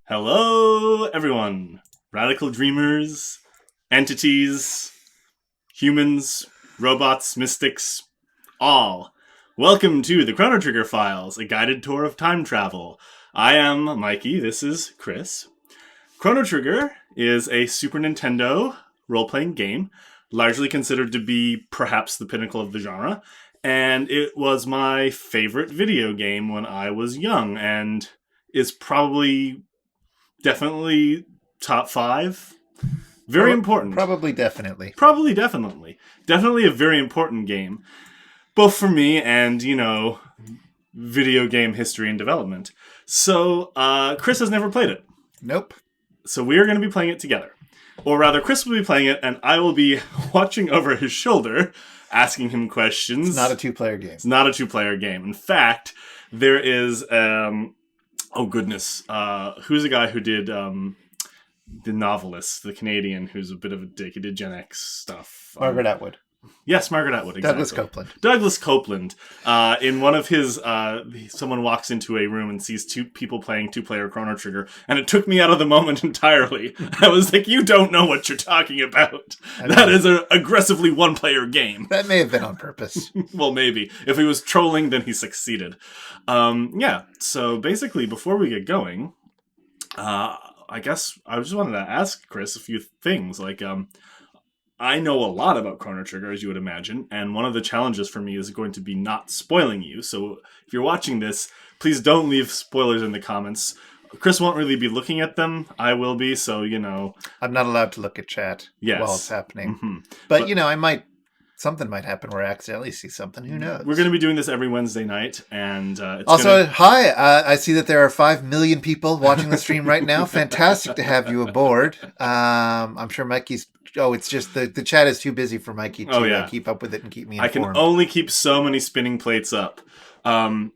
Hello, everyone. Radical dreamers, entities, humans, robots, mystics, all. Welcome to the Chrono Trigger Files, a guided tour of time travel. I am Mikey, this is Chris. Chrono Trigger is a Super Nintendo role-playing game, largely considered to be perhaps the pinnacle of the genre, and it was my favorite video game when I was young, and is probably definitely top 5. Very important. Probably definitely. Definitely a very important game. Both for me and, video game history and development. So, Chris has never played it. Nope. So we are going to be playing it together. Or rather, Chris will be playing it, and I will be watching over his shoulder, asking him questions. It's not a two-player game. It's not a two-player game. In fact, there is... oh, goodness. Who's the guy who did the novelist, the Canadian, who's a bit of a dick? He did Gen X stuff. Margaret Atwood. Yes, Margaret Atwood, exactly. Douglas Copeland. In one of his... someone walks into a room and sees two people playing two-player Chrono Trigger, and it took me out of the moment entirely. I was like, you don't know what you're talking about. That is an aggressively one-player game. That may have been on purpose. Well, maybe. If he was trolling, then he succeeded. So basically, before we get going, I guess I just wanted to ask Chris a few things. I know a lot about Chrono Trigger, as you would imagine, and one of the challenges for me is going to be not spoiling you. So if you're watching this, please don't leave spoilers in the comments. Chris won't really be looking at them. I will be, so, I'm not allowed to look at chat while it's happening. Mm-hmm. But something might happen where I accidentally see something. Who knows? We're going to be doing this every Wednesday night. And it's hi, I see that there are 5 million people watching the stream right now. Fantastic to have you aboard. I'm sure Mikey's... Oh, it's just the chat is too busy for Mikey to keep up with it and keep me informed. I can only keep so many spinning plates up. But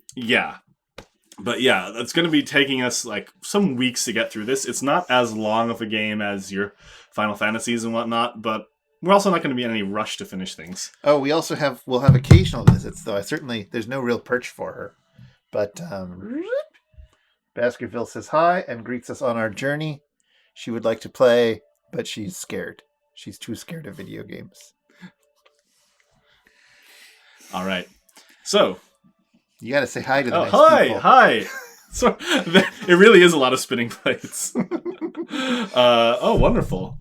that's going to be taking us some weeks to get through this. It's not as long of a game as your Final Fantasies and whatnot, but we're also not going to be in any rush to finish things. Oh, we'll have occasional visits, though. There's no real perch for her. But Baskerville says hi and greets us on our journey. She would like to play, but she's scared. She's too scared of video games. All right. So. You got to say hi to the nice people. Hi. So, it really is a lot of spinning plates. Wonderful.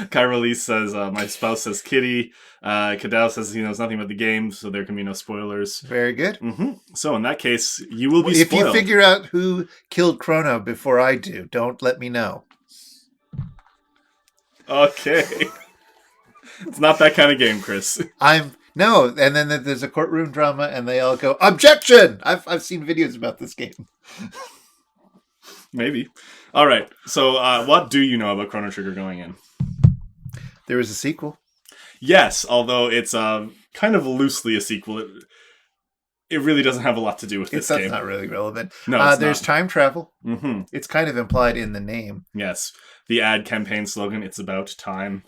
Kyralise says, my spouse says kitty. Kadao says he knows nothing about the game, so there can be no spoilers. Very good. Mm-hmm. So in that case, you will be spoiled. If you figure out who killed Chrono before I do, don't let me know. Okay. It's not that kind of game, Chris. No, and then there's a courtroom drama, and they all go, objection! I've seen videos about this game. Maybe. All right. So, what do you know about Chrono Trigger going in? There was a sequel. Yes, although it's kind of loosely a sequel. It really doesn't have a lot to do with this game. That's not really relevant. No, there's time travel. Mm-hmm. It's kind of implied in the name. Yes. The ad campaign slogan, it's about time.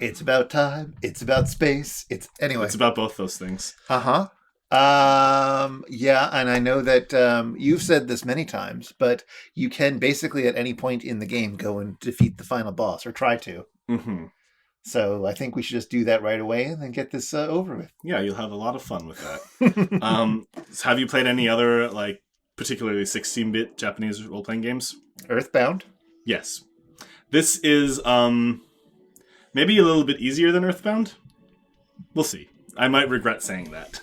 It's about time. It's about space. It's about both those things. Uh-huh. And I know that you've said this many times, but you can basically at any point in the game go and defeat the final boss, or try to. Mm-hmm. So I think we should just do that right away and then get this over with. Yeah, you'll have a lot of fun with that. Have you played any other, particularly 16-bit Japanese role-playing games? Earthbound? Yes. This is maybe a little bit easier than Earthbound. We'll see. I might regret saying that.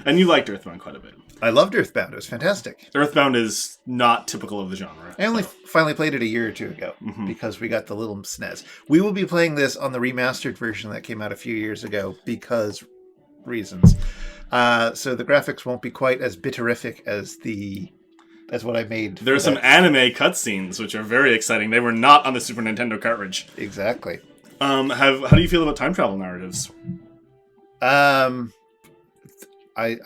And you liked Earthbound quite a bit. I loved Earthbound. It was fantastic. Earthbound is not typical of the genre. I only finally played it a year or two ago because we got the little SNES. We will be playing this on the remastered version that came out a few years ago because reasons. So the graphics won't be quite as bitterific as what I made. There's some anime cutscenes, which are very exciting. They were not on the Super Nintendo cartridge. Exactly. How do you feel about time travel narratives? I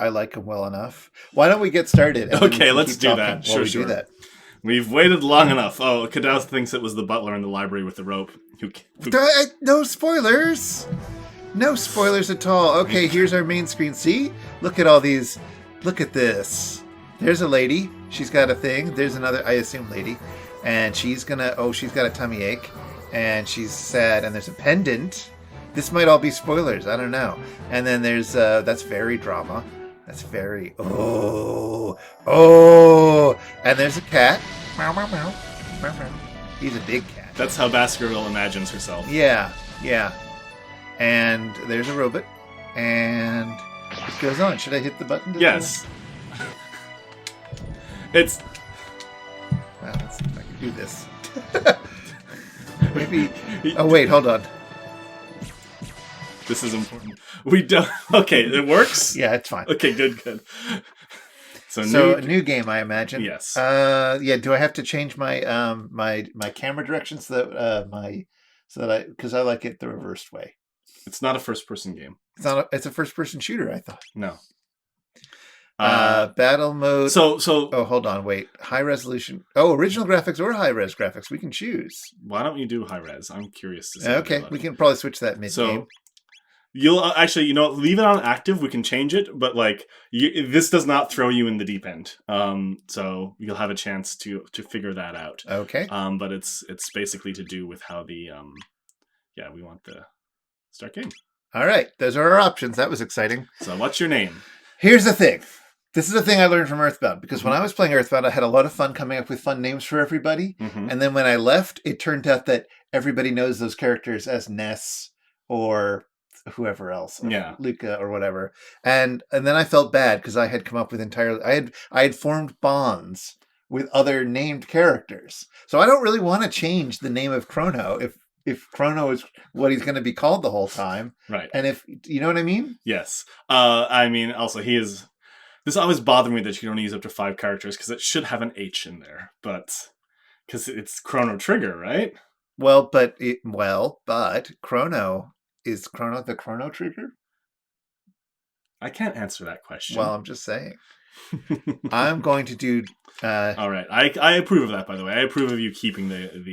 like them well enough. Why don't we get started? Okay, let's do that. Sure. Do that. We've waited long enough. Oh, Kadao thinks it was the butler in the library with the rope. No spoilers! No spoilers at all. Okay, here's our main screen. See? Look at all these. Look at this. There's a lady. She's got a thing. There's another, I assume, lady. And she's got a tummy ache. And she's sad. And there's a pendant. This might all be spoilers. I don't know. And then there's, that's very drama. That's very, oh. And there's a cat. Meow, meow, meow. Meow, meow. He's a big cat. That's how Baskerville imagines herself. Yeah. And there's a robot. And it goes on. Should I hit the button? Yes. It's... Well, let's see if I can do this. Maybe... Oh, wait, hold on. This is important. We don't... Okay, it works? Yeah, it's fine. Okay, good. So a new game, I imagine. Yes. Yeah, do I have to change my my camera direction because I like it the reversed way. It's not a first-person game. It's a first-person shooter, I thought. No. Battle mode. So. Oh, hold on, wait. High resolution. Oh, original graphics or high-res graphics. We can choose. Why don't you do high-res? I'm curious to see. Okay, we can probably switch that mid-game. So, you'll actually, leave it on active. We can change it, but this does not throw you in the deep end. So you'll have a chance to figure that out. Okay. But it's basically to do with how the we want the start game. All right, those are our options. That was exciting. So what's your name? Here's the thing. This is a thing I learned from Earthbound, because when I was playing Earthbound, I had a lot of fun coming up with fun names for everybody. Mm-hmm. And then when I left, it turned out that everybody knows those characters as Ness or whoever else, or Luca or whatever. And then I felt bad because I had come up with I had formed bonds with other named characters. So I don't really want to change the name of Chrono if Chrono is what he's going to be called the whole time. Right. And if, you know what I mean? Yes. I mean, also he is... This always bothered me that you can only use up to 5 characters because it should have an H in there, but because it's Chrono Trigger, right? But Chrono is Chrono the Chrono Trigger? I can't answer that question. Well, I'm just saying. I'm going to do. All right, I approve of that. By the way, I approve of you keeping the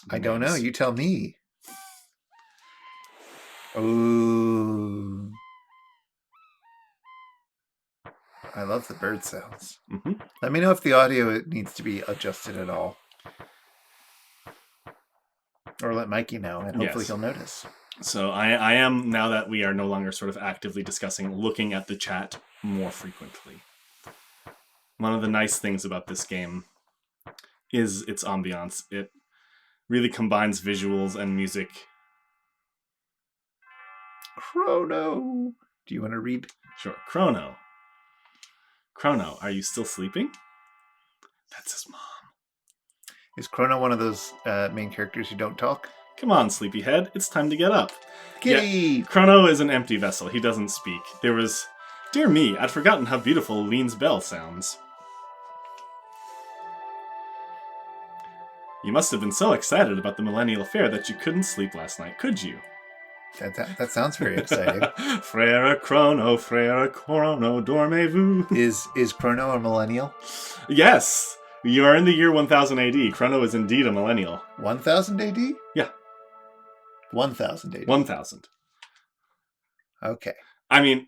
I don't know. You tell me. Ooh. I love the bird sounds. Mm-hmm. Let me know if the audio needs to be adjusted at all. Or let Mikey know, and hopefully he'll notice. So I am, now that we are no longer sort of actively discussing, looking at the chat more frequently. One of the nice things about this game is its ambiance. It really combines visuals and music. Chrono! Do you want to read? Sure. Chrono, are you still sleeping? That's his mom. Is Chrono one of those main characters who don't talk? Come on, sleepyhead. It's time to get up. Kitty! Yeah, Chrono is an empty vessel. He doesn't speak. Dear me, I'd forgotten how beautiful Lean's bell sounds. You must have been so excited about the millennial affair that you couldn't sleep last night, could you? That sounds very exciting. Frere Chrono, dormez-vous. Is Chrono a millennial? Yes! You are in the year 1000 AD. Chrono is indeed a millennial. 1000 AD? Yeah. 1000 AD. 1000. Okay. I mean,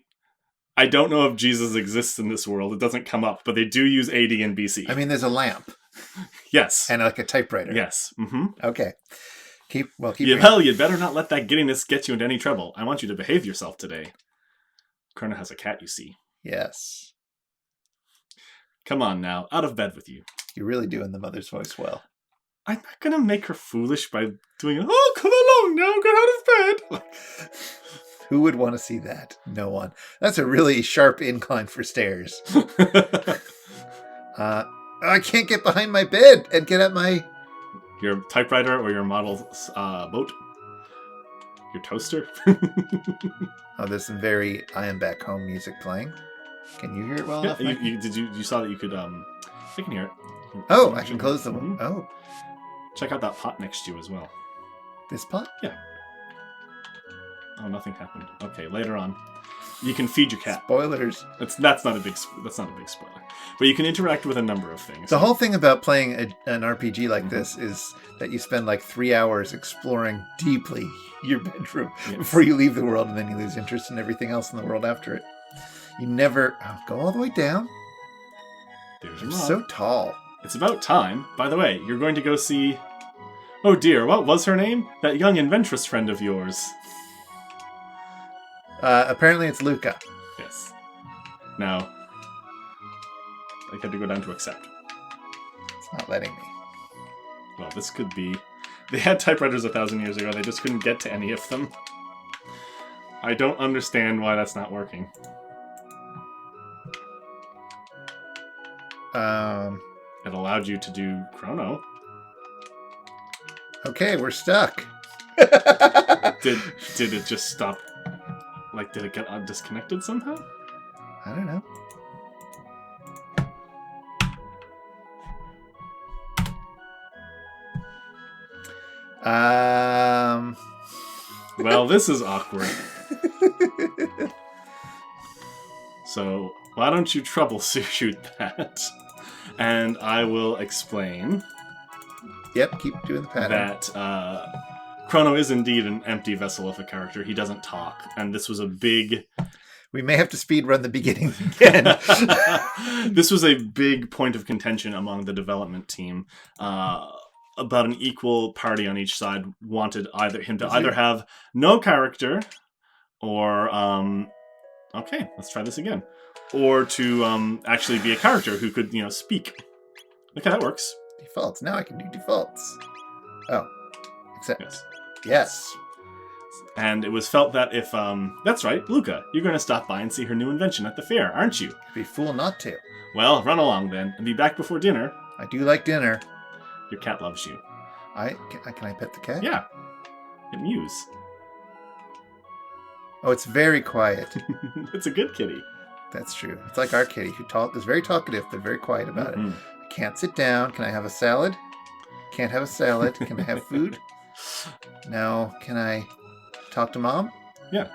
I don't know if Jesus exists in this world. It doesn't come up, but they do use AD and BC. I mean, there's a lamp. Yes. And like a typewriter. Yes. Mm-hmm. Okay. Keep you'd better not let that giddiness get you into any trouble. I want you to behave yourself today. Chrono has a cat, you see. Yes. Come on now, out of bed with you. You're really doing the mother's voice well. I'm not going to make her foolish by doing, oh, come along now, get out of bed. Who would want to see that? No one. That's a really sharp incline for stairs. I can't get behind my bed and get at my... Your typewriter or your model boat? Your toaster? Oh, there's some very I Am Back Home music playing. Can you hear it well enough? You saw that you could, I can hear it. I can close the one. Mm-hmm. Oh. Check out that pot next to you as well. This pot? Yeah. Oh, nothing happened. Okay, later on. You can feed your cat. Spoilers. That's not a big spoiler. But you can interact with a number of things. The whole thing about playing an RPG like this is that you spend like 3 hours exploring deeply your bedroom before you leave the world, and then you lose interest in everything else in the world after it. You never go all the way down. There's your I'm mom. so tall. It's about time. By the way, you're going to go see... Oh dear, what was her name? That young adventurous friend of yours. Apparently it's Luca. Yes. Now, I had to go down to accept. It's not letting me. Well, this could be... They had typewriters 1,000 years ago. They just couldn't get to any of them. I don't understand why that's not working. It allowed you to do Chrono. Okay, we're stuck. Did it just stop? Like, did it get disconnected somehow? I don't know. Well, this is awkward. So, why don't you troubleshoot that? And I will explain Yep, keep doing the pattern. that Chrono is indeed an empty vessel of a character. He doesn't talk. And this was a big... We may have to speedrun the beginning again. This was a big point of contention among the development team. About an equal party on each side wanted him to either have no character or okay, let's try this again. Or to actually be a character who could, speak. Okay, that works. Defaults. Now I can do defaults. Oh. Except. Yes. Yes. And it was felt that if that's right, Luca, you're going to stop by and see her new invention at the fair, aren't you? Be a fool not to. Well, run along then, and be back before dinner. I do like dinner. Your cat loves you. Can I pet the cat? Yeah. It mews. Oh, it's very quiet. It's a good kitty. That's true. It's like our kitty who is very talkative but very quiet about it. I can't sit down. Can I have a salad? Can't have a salad. Can I have food? No. Can I talk to Mom? Yeah.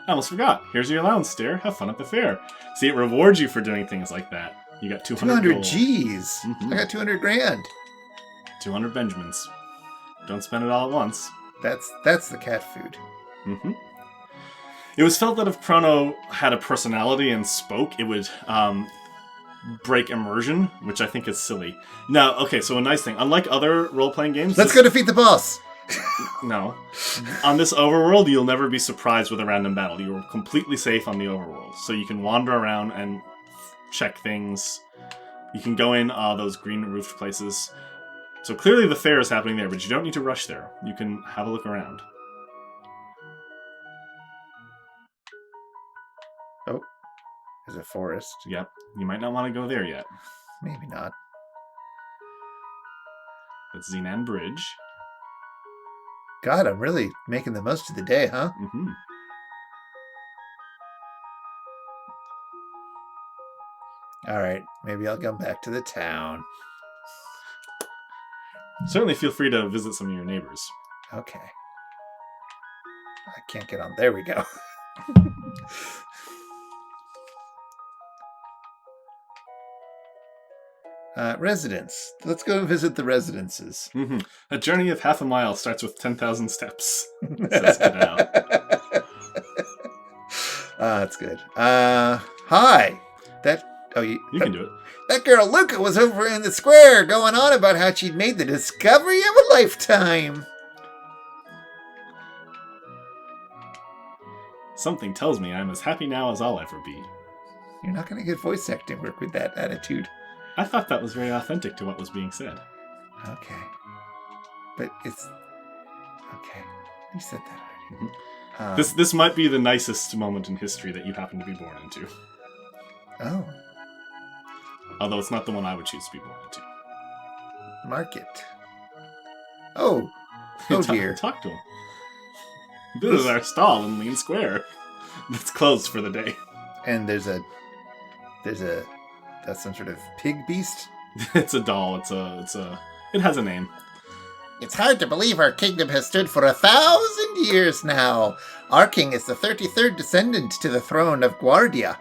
I almost forgot. Here's your allowance, dear. Have fun at the fair. See, it rewards you for doing things like that. You got 200 gold. G's. I got 200 grand. 200 Benjamins. Don't spend it all at once. That's the cat food. Mm-hmm. It was felt that if Chrono had a personality and spoke, it would break immersion, which I think is silly. Now, okay, so a nice thing. Unlike other role-playing games... Let's go defeat the boss! No. On this overworld, you'll never be surprised with a random battle. You're completely safe on the overworld. So you can wander around and check things. You can go in those green-roofed places. So clearly the fair is happening there, but you don't need to rush there. You can have a look around. Oh, there's a forest. Yep. You might not want to go there yet. Maybe not. That's Xenan Bridge. God, I'm really making the most of the day, huh? Mm-hmm. All right, maybe I'll come back to the town. Certainly feel free to visit some of your neighbors. Okay. I can't get on. There we go. Residence. Let's go visit the residences. Mm-hmm. A journey of half a mile starts with 10,000 steps. Says Cadell. That's good. Hi. You can do it. That girl Luca was over in the square going on about how she'd made the discovery of a lifetime. Something tells me I'm as happy now as I'll ever be. You're not going to get voice acting work with that attitude. I thought that was very authentic to what was being said. Okay. But it's... Okay. You said that already. Mm-hmm. This might be the nicest moment in history that you happen to be born into. Oh. Although it's not the one I would choose to be born into. Market. Oh. Oh dear. Talk to him. This is our stall in Lean Square. It's closed for the day. And that's some sort of pig beast? It's a doll. It has a name. It's hard to believe our kingdom has stood for 1,000 years now. Our king is the 33rd descendant to the throne of Guardia.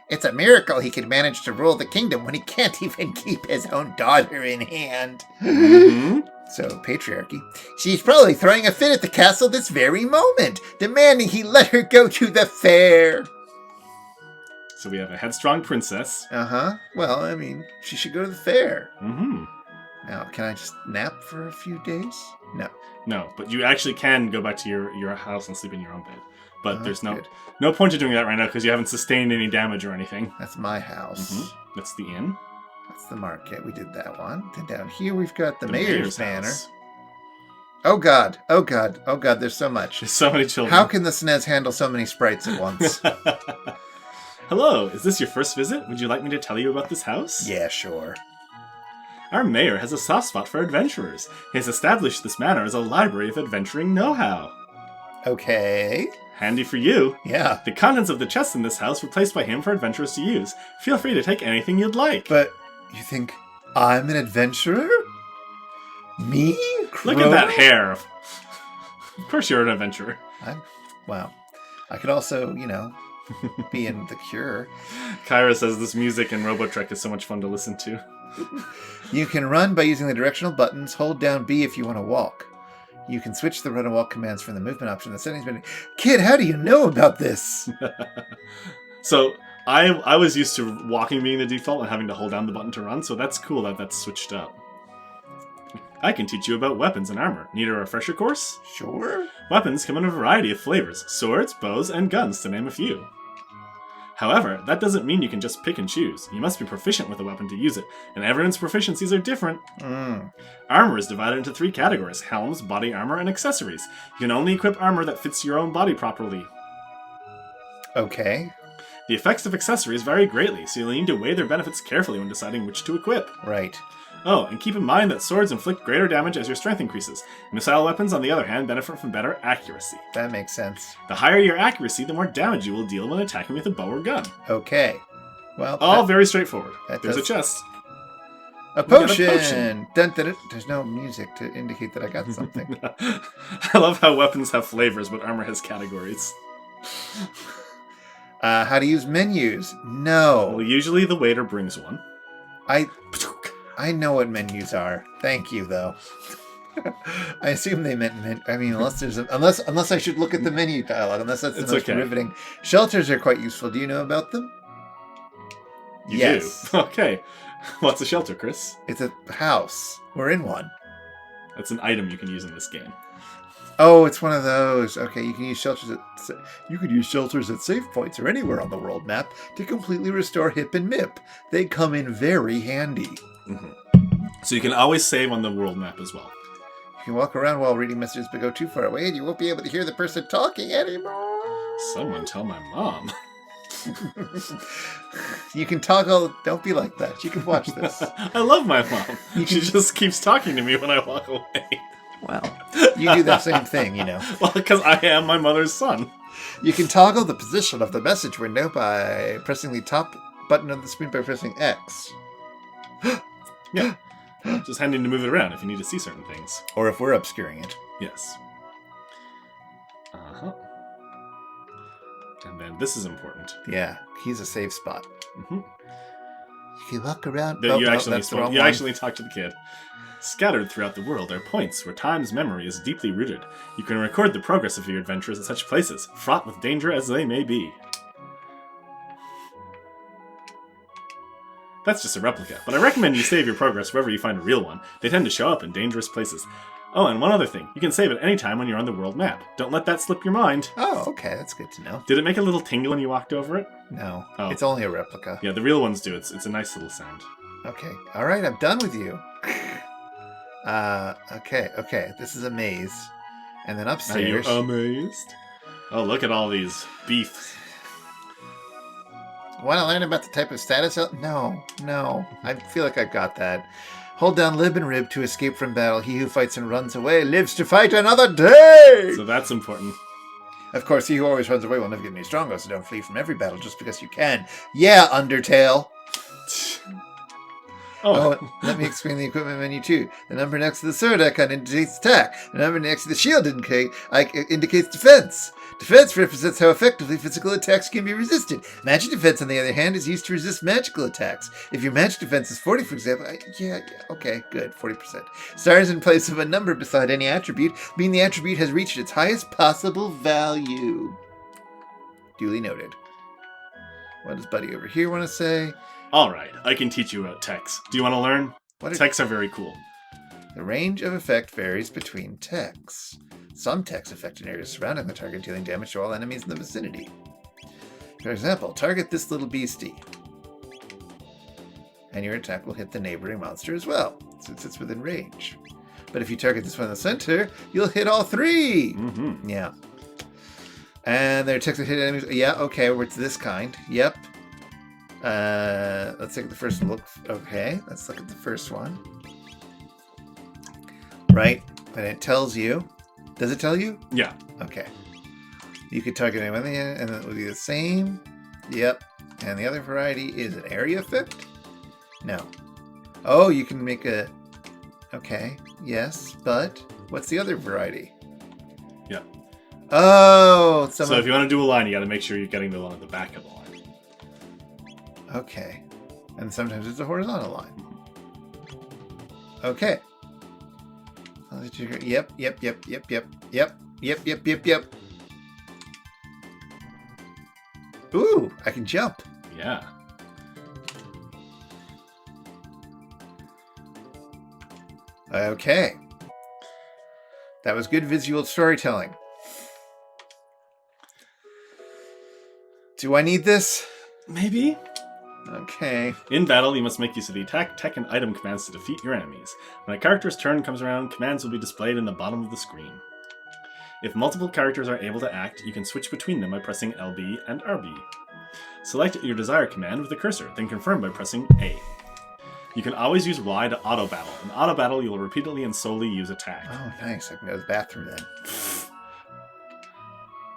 It's a miracle he could manage to rule the kingdom when he can't even keep his own daughter in hand. Mm-hmm. So, patriarchy. She's probably throwing a fit at the castle this very moment, demanding he let her go to the fair. So we have a headstrong princess. Uh-huh. Well, I mean, she should go to the fair. Mm-hmm. Now, can I just nap for a few days? No. No, but you actually can go back to your house and sleep in your own bed. But Oh, there's good. no point to doing that right now because you haven't sustained any damage or anything. That's my house. Mm-hmm. That's the inn. That's the market. We did that one. Then down here we've got the, The mayor's manor. house. Oh god. Oh god. Oh god, there's so much. There's so many children. How can the SNES handle so many sprites at once? Hello, is this your first visit? Would you like me to tell you about this house? Yeah, sure. Our mayor has a soft spot for adventurers. He has established this manor as a library of adventuring know-how. Okay. Handy for you. Yeah. The contents of the chests in this house were placed by him for adventurers to use. Feel free to take anything you'd like. But you think I'm an adventurer? Me? Look at that hair. Of course you're an adventurer. Well, I could also, be in The Cure. Kyra says this music in Robotrek is so much fun to listen to. You can run by using the directional buttons. Hold down B if you want to walk. You can switch the run and walk commands from the movement option in the settings menu. Kid, how do you know about this? So I was used to walking being the default and having to hold down the button to run, so that's cool that that's switched up. I can teach you about weapons and armor. Need a refresher course? Sure. Weapons come in a variety of flavors. Swords, bows, and guns, to name a few. However, that doesn't mean you can just pick and choose. You must be proficient with a weapon to use it, and everyone's proficiencies are different. Armor is divided into 3 categories: helms, body armor, and accessories. You can only equip armor that fits your own body properly. Okay. The effects of accessories vary greatly, so you'll need to weigh their benefits carefully when deciding which to equip. Right. Oh, and keep in mind that swords inflict greater damage as your strength increases. Missile weapons, on the other hand, benefit from better accuracy. That makes sense. The higher your accuracy, the more damage you will deal when attacking with a bow or gun. Okay. Well, All very straightforward. that There's a does- chest. A We got a potion! potion. Dun, dun, dun. There's no music to indicate that I got something. I love how weapons have flavors, but armor has categories. How to use menus? No. Well, usually the waiter brings one. I know what menus are. Thank you, though. I assume they meant unless I should look at the menu dialogue, unless that's the It's most okay. riveting. Shelters are quite useful. Do you know about them? You Yes. do. Okay. What's a shelter, Chris? It's a house. We're in one. That's an item you can use in this game. Oh, it's one of those. Okay, you can use shelters at save points or anywhere on the world map to completely restore Hip and Mip. They come in very handy. So you can always save on the world map as well. You can walk around while reading messages but go too far away and you won't be able to hear the person talking anymore. Someone tell my mom. You can toggle. Don't be like that. You can watch this. I love my mom. You She can- just keeps talking to me when I walk away. Well, you do that same thing, Well, because I am my mother's son. You can toggle the position of the message window by pressing the top button of the screen by pressing X. Yeah. Just handy to move it around if you need to see certain things. Or if we're obscuring it. Yes. Uh-huh. And then this is important. Yeah, he's a safe spot. Mm-hmm. You can walk around. You that's the wrong one. actually talk to the kid. Scattered throughout the world are points where time's memory is deeply rooted. You can record the progress of your adventures at such places, fraught with danger as they may be. That's just a replica, but I recommend you save your progress wherever you find a real one. They tend to show up in dangerous places. Oh, and one other thing. You can save at any time when you're on the world map. Don't let that slip your mind. Oh, okay, that's good to know. Did it make a little tingle when you walked over it? No, Oh. it's only a replica. Yeah, the real ones do. It's a nice little sound. Okay, all right, I'm done with you. Okay, this is a maze. And then upstairs... Are you amazed? Oh, look at all these beefs. Want to learn about the type of status? No. I feel like I've got that. Hold down lib and rib to escape from battle. He who fights and runs away lives to fight another day! So that's important. Of course, he who always runs away will never get any stronger, so don't flee from every battle just because you can. Yeah, Undertale! Oh, Let me explain the equipment menu too. The number next to the sword icon indicates attack. The number next to the shield indicates defense. Defense represents how effectively physical attacks can be resisted. Magic defense, on the other hand, is used to resist magical attacks. If your magic defense is 40, for example, okay, good, 40%. Stars in place of a number beside any attribute mean the attribute has reached its highest possible value. Duly noted. What does Buddy over here want to say? All right, I can teach you about techs. Do you want to learn? Techs are very cool. The range of effect varies between techs. Some techs affect an area surrounding the target, dealing damage to all enemies in the vicinity. For example, target this little beastie, and your attack will hit the neighboring monster as well, since it's within range. But if you target this one in the center, you'll hit all three! Mm-hmm. Yeah. And there are techs that hit enemies. Yeah, okay, it's this kind. Yep. Let's take the first look. Okay, let's look at the first one. Right, and it tells you. Does it tell you? Yeah. Okay. You could target anyone, and it will be the same. Yep. And the other variety is an area effect? No. Oh, you can make a... Okay, yes, but what's the other variety? Yeah. Oh! So if you want to do a line, you got to make sure you're getting the one at the back of the line. Okay. And sometimes it's a horizontal line. Okay. Yep. Ooh, I can jump. Yeah. Okay. That was good visual storytelling. Do I need this? Maybe. Okay. In battle, you must make use of the attack, tech, and item commands to defeat your enemies. When a character's turn comes around, commands will be displayed in the bottom of the screen. If multiple characters are able to act, you can switch between them by pressing LB and RB. Select your desired command with the cursor, then confirm by pressing A. You can always use Y to auto-battle. In auto-battle, you'll repeatedly and solely use attack. Oh, nice. I can go to the bathroom then.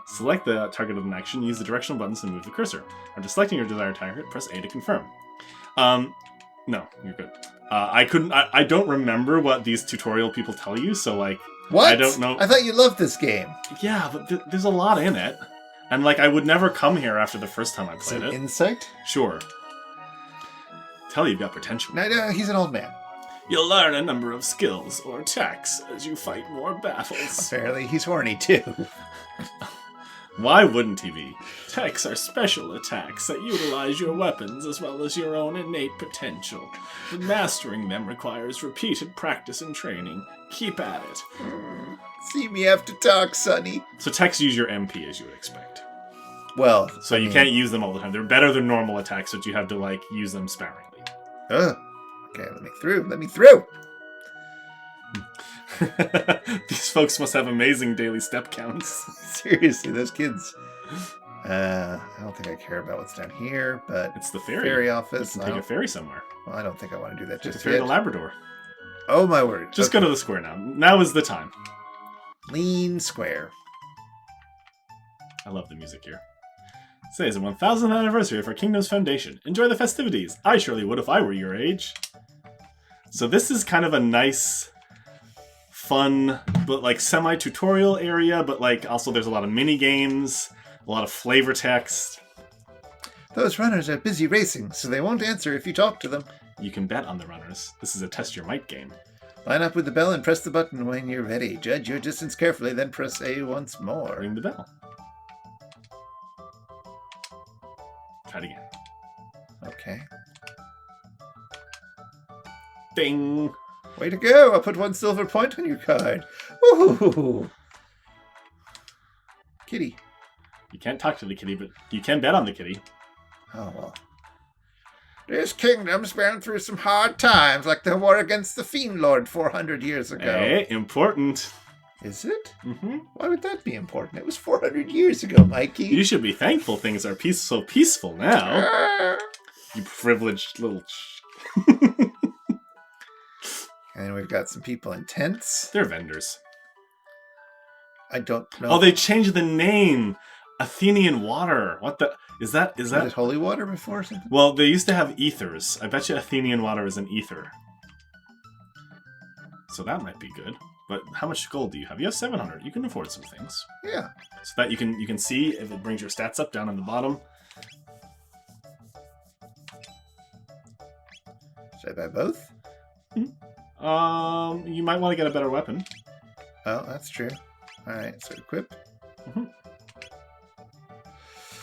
Select the target of an action, use the directional buttons to move the cursor. After selecting your desired target, press A to confirm. No, you're good. I don't remember what these tutorial people tell you, so, like... What? I don't know. I thought you loved this game. Yeah, but there's a lot in it. And, like, I would never come here after the first time I played it. Insight? Sure. Tell you've got potential. No, he's an old man. You'll learn a number of skills or attacks as you fight more battles. Apparently, he's horny, too. Why wouldn't he be? Techs are special attacks that utilize your weapons as well as your own innate potential. But mastering them requires repeated practice and training. Keep at it. See me have to talk, Sonny. So techs use your MP as you would expect. Well, so you can't use them all the time. They're better than normal attacks, but you have to, like, use them sparingly. Okay, let me through. These folks must have amazing daily step counts. Seriously, those kids. I don't think I care about what's down here, but it's the ferry. Ferry office. You can take a ferry somewhere. Well, I don't think I want to do that just yet. To Labrador. Oh my word! Just go to the square now. Now is the time. Lean Square. I love the music here. Today is the 1000th anniversary of our kingdom's foundation. Enjoy the festivities. I surely would if I were your age. So this is kind of a nice, fun, but like semi-tutorial area, but like also there's a lot of mini games, a lot of flavor text. Those runners are busy racing, so they won't answer if you talk to them. You can bet on the runners. This is a test your might game. Line up with the bell and press the button when you're ready. Judge your distance carefully, then press A once more. Ring the bell. Try it again. Okay. Ding! Way to go! I'll put 1 silver point on your card. Ooh. Kitty. You can't talk to the kitty, but you can bet on the kitty. Oh, well. This kingdom's been through some hard times, like the war against the Fiend Lord 400 years ago. Hey, important. Is it? Mm-hmm. Why would that be important? It was 400 years ago, Mikey. You should be thankful things are so peaceful now. You privileged little... And we've got some people in tents. They're vendors. I don't know. Oh, they changed the name. Athenian water. What the... Is that... Was it holy water before or something? Well, they used to have ethers. I bet you Athenian water is an ether. So that might be good. But how much gold do you have? You have 700. You can afford some things. Yeah. So that you can see if it brings your stats up down on the bottom. Should I buy both? You might want to get a better weapon. Oh, that's true. All right, so equip. Mm-hmm.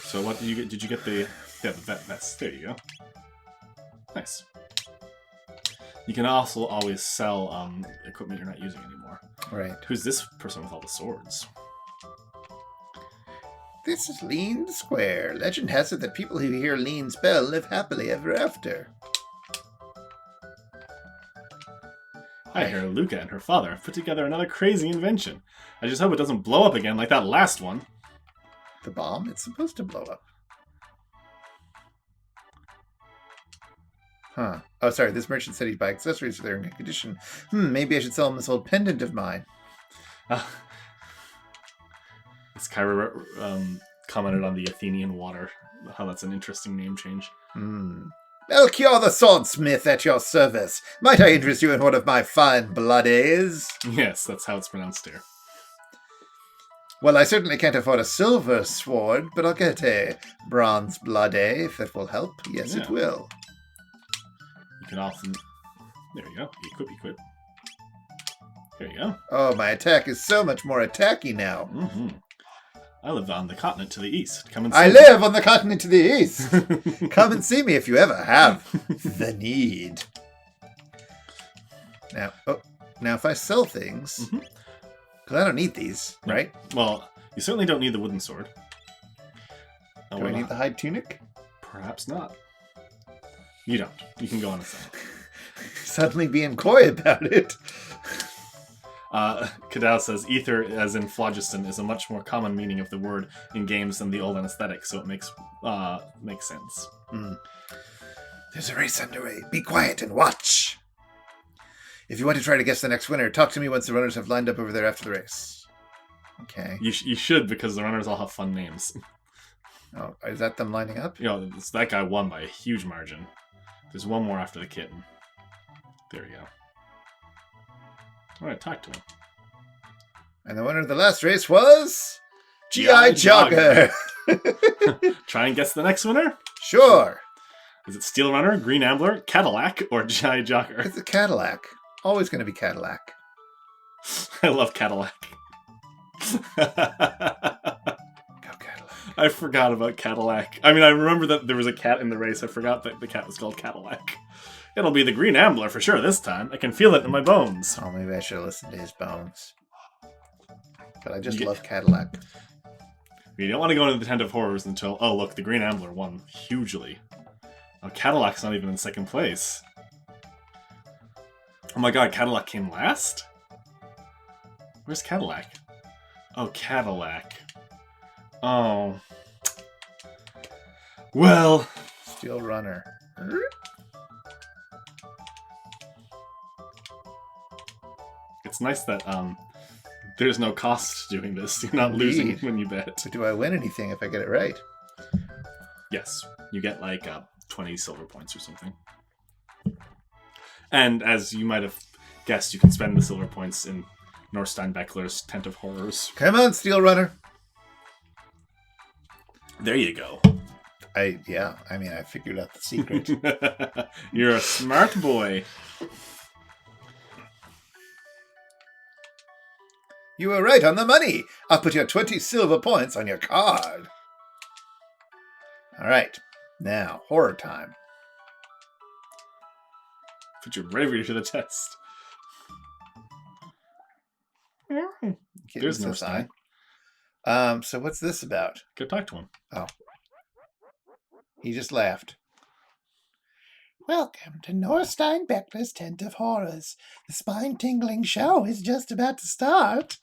So what did you get? Did you get the Yeah, the vet vest. There you go. Nice. You can also always sell equipment you're not using anymore. Right. Who's this person with all the swords? This is Lean the Square. Legend has it that people who hear Lean's bell live happily ever after. I hear Luca and her father have put together another crazy invention. I just hope it doesn't blow up again like that last one. The bomb? It's supposed to blow up. Huh. Oh, sorry. This merchant said he'd buy accessories for their in good condition. Maybe I should sell him this old pendant of mine. This Kyra commented on the Athenian water. How that's an interesting name change. Melchior the swordsmith at your service. Might I interest you in one of my fine bloodies? Yes, that's how it's pronounced here. Well, I certainly can't afford a silver sword, but I'll get a bronze bloody if that will help. Yes, Yeah. it will. You can often... There you go. Equip. There you go. Oh, my attack is so much more attacky now. Mm-hmm. I live on the continent to the east. Come and see I me. live on the continent to the east. Come and see me if you ever have the need. Now if I sell things, because I don't need these, right? Well, you certainly don't need the wooden sword. Do I need the hide tunic? Perhaps not. You don't. You can go on its own. Suddenly being coy about it. Cadal says ether, as in phlogiston, is a much more common meaning of the word in games than the old anesthetic, so it makes sense. There's a race underway. Be quiet and watch. If you want to try to guess the next winner, talk to me once the runners have lined up over there after the race. Okay. You should, because the runners all have fun names. Oh, is that them lining up? That guy won by a huge margin. There's one more after the kitten. There we go. Alright, talk to him. And the winner of the last race was... G.I. Jogger! Try and guess the next winner? Sure. Is it Steel Runner, Green Ambler, Cadillac, or G.I. Jogger? It's a Cadillac. Always going to be Cadillac. I love Cadillac. Go Cadillac. I forgot about Cadillac. I mean, I remember that there was a cat in the race. I forgot that the cat was called Cadillac. It'll be the Green Ambler for sure this time. I can feel it in my bones. Oh, maybe I should have listened to his bones. But I just love Cadillac. You don't want to go into the tent of horrors until... Oh, look, the Green Ambler won hugely. Oh, Cadillac's not even in second place. Oh my god, Cadillac came last? Where's Cadillac? Oh, Cadillac. Oh. Well. Steel Runner. It's nice that there's no cost to doing this. You're not losing when you bet. But do I win anything if I get it right? Yes. You get like 20 silver points or something. And as you might have guessed, you can spend the silver points in Norstein Beckler's Tent of Horrors. Come on, Steel Runner. There you go. I figured out the secret. You're a smart boy. You were right on the money. I'll put your 20 silver points on your card. All right. Now, horror time. Put your bravery to the test. There's no sign. So what's this about? Go talk to him. Oh. He just laughed. Welcome to Norstein Beckler's Tent of Horrors. The spine-tingling show is just about to start.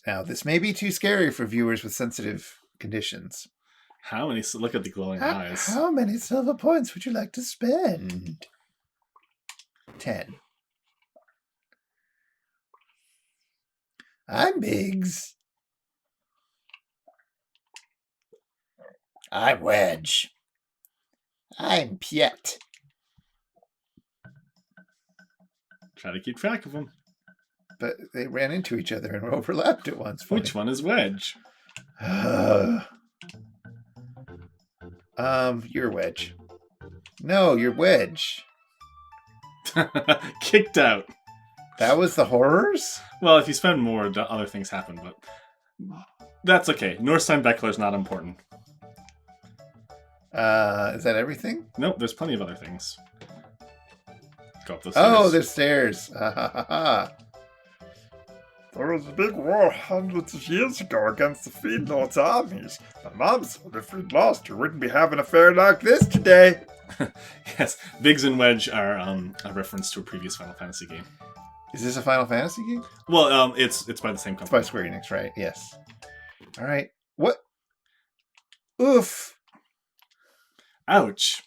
Now, this may be too scary for viewers with sensitive conditions. How many... Look at the glowing eyes. How many silver points would you like to spend? 10. I'm Biggs. I'm Wedge. I'm Piet. Try to keep track of them. But they ran into each other and were overlapped at once. Which one is Wedge? You're Wedge. No, you're Wedge. Kicked out. That was the horrors? Well, if you spend more, other things happen, but... That's okay. Norstein-Beckler's not important. Is that everything? Nope, there's plenty of other things. Go up those stairs. Oh, there's stairs. Ha ha ha ha. There was a big war hundreds of years ago against the Feed Lord's armies. My mom said if we'd lost, you wouldn't be having a fair like this today. Yes, Biggs and Wedge are a reference to a previous Final Fantasy game. Is this a Final Fantasy game? Well, it's by the same It's company. by Square Enix, right? Yes. All right. What? Oof. Ouch.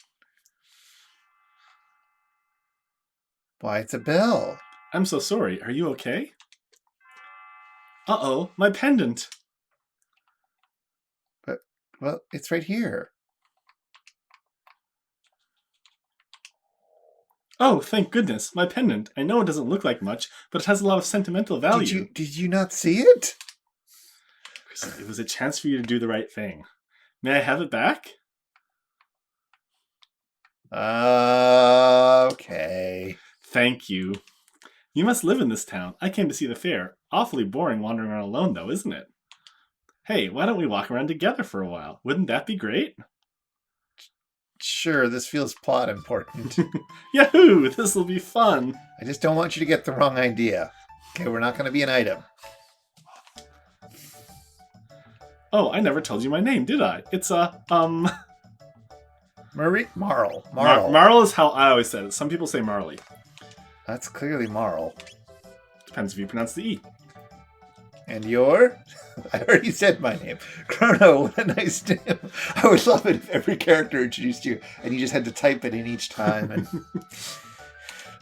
Why, it's a bell. I'm so sorry. Are you okay? Uh-oh, my pendant. Well, it's right here. Oh, thank goodness, my pendant. I know it doesn't look like much, but it has a lot of sentimental value. Did you not see it? It was a chance for you to do the right thing. May I have it back? Okay. Thank you. You must live in this town. I came to see the fair. Awfully boring wandering around alone, though, isn't it? Hey, why don't we walk around together for a while? Wouldn't that be great? Sure, this feels plot important. Yahoo! This'll be fun. I just don't want you to get the wrong idea. Okay, we're not going to be an item. Oh, I never told you my name, did I? It's, Marle. Marle is how I always said it. Some people say Marley. That's clearly Marle. Depends if you pronounce the E. And you're? I already said my name. Chrono, what a nice name. I would love it if every character introduced you and you just had to type it in each time. And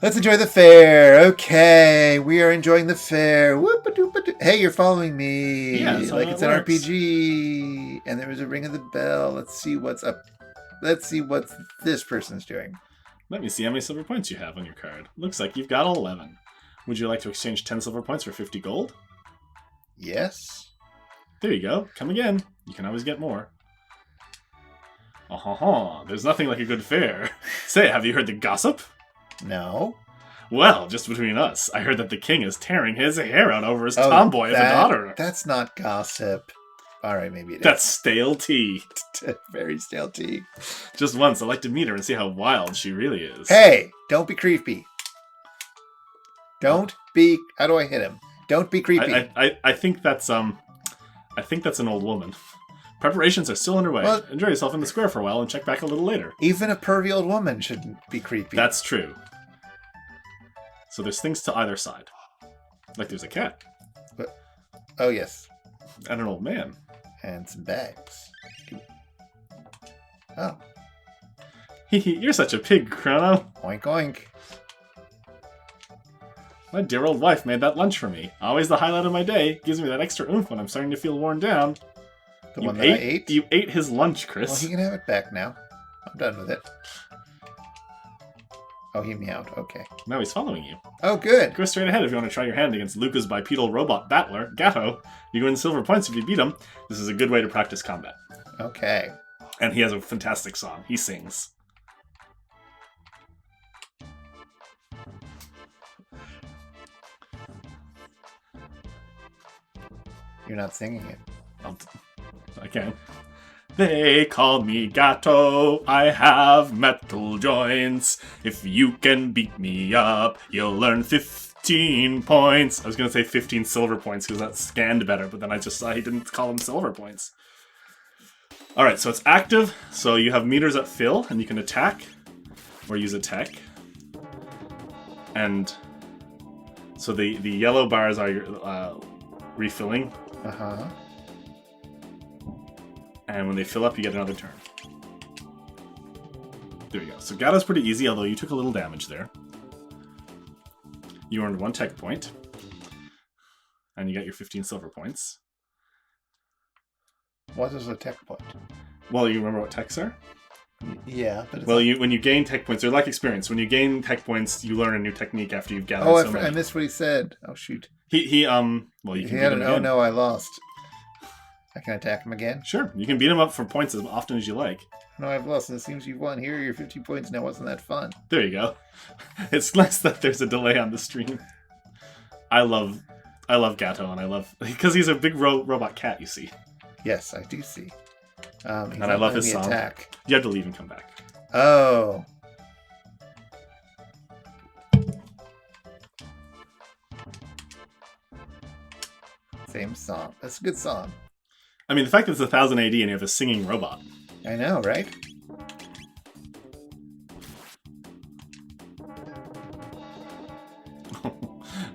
let's enjoy the fair. Okay, we are enjoying the fair. Whoop-a-doop-a-doo. Hey, you're following me. Yeah, that's like how it's it an works. RPG. And there was a ring of the bell. Let's see what's up. Let's see what this person's doing. Let me see how many silver points you have on your card. Looks like you've got 11. Would you like to exchange 10 silver points for 50 gold? Yes. There you go. Come again. You can always get more. There's nothing like a good fair. Say, have you heard the gossip? No. Well, just between us, I heard that the king is tearing his hair out over his tomboy of a daughter. That's not gossip. All right, maybe it is. That's stale tea. Very stale tea. Just once, I'd like to meet her and see how wild she really is. Hey, don't be creepy. Don't be... How do I hit him? Don't be creepy. I think that's an old woman. Preparations are still underway. Well, enjoy yourself in the square for a while and check back a little later. Even a pervy old woman shouldn't be creepy. That's true. So there's things to either side. Like there's a cat. Oh, yes. And an old man. And some bags. Oh. You're such a pig, Chrono. Oink, oink. My dear old wife made that lunch for me. Always the highlight of my day. Gives me that extra oomph when I'm starting to feel worn down. The one that I ate? You ate his lunch, Chris. Well, he can have it back now. I'm done with it. Oh, he meowed. Okay. Now he's following you. Oh, good. Go straight ahead if you want to try your hand against Luca's bipedal robot battler, Gatto. You win silver points if you beat him. This is a good way to practice combat. Okay. And he has a fantastic song. He sings. You're not singing it. I can. They call me Gatto, I have metal joints. If you can beat me up, you'll earn 15 points. I was going to say 15 silver points because that scanned better, but then I just saw he didn't call them silver points. Alright, so it's active, so you have meters at fill, and you can attack or use a tech. And so the yellow bars are your refilling. Uh-huh. And when they fill up, you get another turn. There we go. So Gatto's pretty easy, although you took a little damage there. You earned 1 tech point. And you got your 15 silver points. What is a tech point? Well, you remember what techs are? Yeah, but it's Well, when you gain tech points, they're like experience. When you gain tech points, you learn a new technique after you've gathered so many. I missed what he said. Oh, shoot. Well, you can He beat had him an, again. oh no, I lost. I can attack him again? Sure, you can beat him up for points as often as you like. No, I've lost, and it seems you've won. Here are your 50 points. Now, wasn't that fun? There you go. It's nice that there's a delay on the stream. I love I love Gato, and I love because he's a big robot cat. You see, Yes, I do see. and I love his song. Attack. You have to leave and come back. Oh. Same song. That's a good song. I mean, the fact that it's 1000 AD and you have a singing robot. I know, right?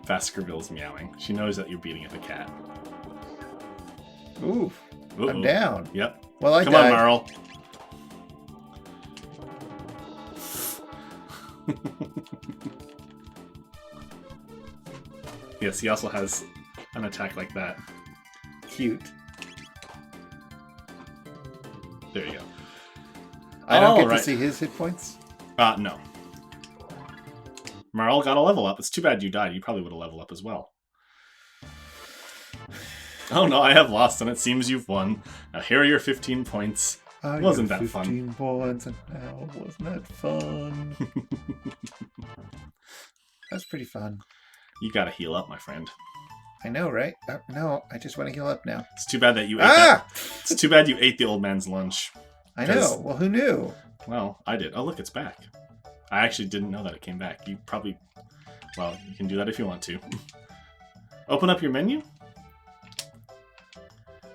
Baskerville's meowing. She knows that you're beating at the cat. Ooh. Uh-oh. I'm down. Yep. Well, I Come died. on, Marle. Yes, he also has an attack like that. Cute. There you go. I don't get Alright. to see his hit points. No. Marle got a level up. It's too bad you died. You probably would have leveled up as well. Oh no, I have lost, and it seems you've won. Now here are your 15 points. Wasn't that fun? 15 points, and now wasn't that fun? That's pretty fun. You gotta heal up, my friend. I know, right? No, I just want to heal up now. It's too bad that you ate that. It's too bad you ate the old man's lunch. I know. Well, who knew? Well, I did. Oh, look, it's back. I actually didn't know that it came back. You probably... Well, you can do that if you want to. Open up your menu.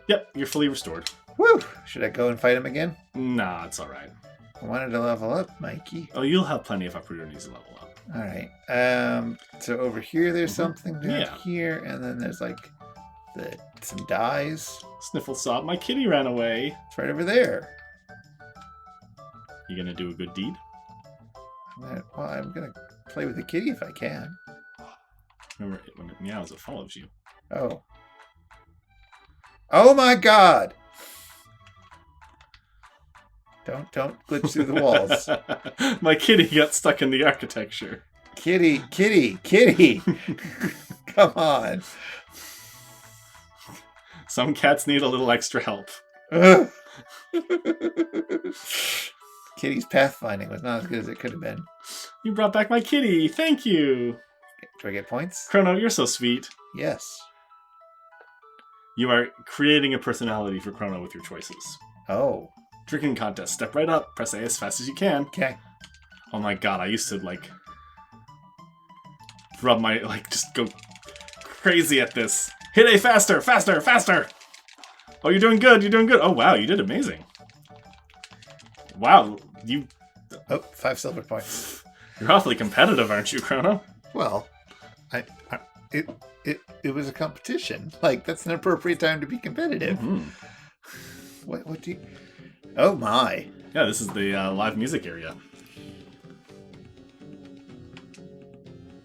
Yep, you're fully restored. Woo! Should I go and fight him again? Nah, it's alright. I wanted to level up, Mikey. Oh, you'll have plenty of opportunities to level up. All right. So over here, there's something down Yeah. here, and then there's like some dies. Sniffle sob, my kitty ran away. It's right over there. You gonna do a good deed? I'm gonna play with the kitty if I can. Remember, when it meows, it follows you. Oh. Oh my God! Don't glitch through the walls. My kitty got stuck in the architecture. Kitty! Come on. Some cats need a little extra help. Ugh. Kitty's pathfinding was not as good as it could have been. You brought back my kitty. Thank you. Do I get points? Chrono, you're so sweet. Yes. You are creating a personality for Chrono with your choices. Oh. Drinking contest. Step right up. Press A as fast as you can. Okay. Oh my god, I used to, rub my, just go crazy at this. Hit A faster, faster, faster! Oh, you're doing good, you're doing good. Oh, wow, you did amazing. Wow, Oh, 5 silver points. You're awfully competitive, aren't you, Chrono? Well, it was a competition. That's an appropriate time to be competitive. Mm-hmm. What do you... Oh my. Yeah, this is the live music area.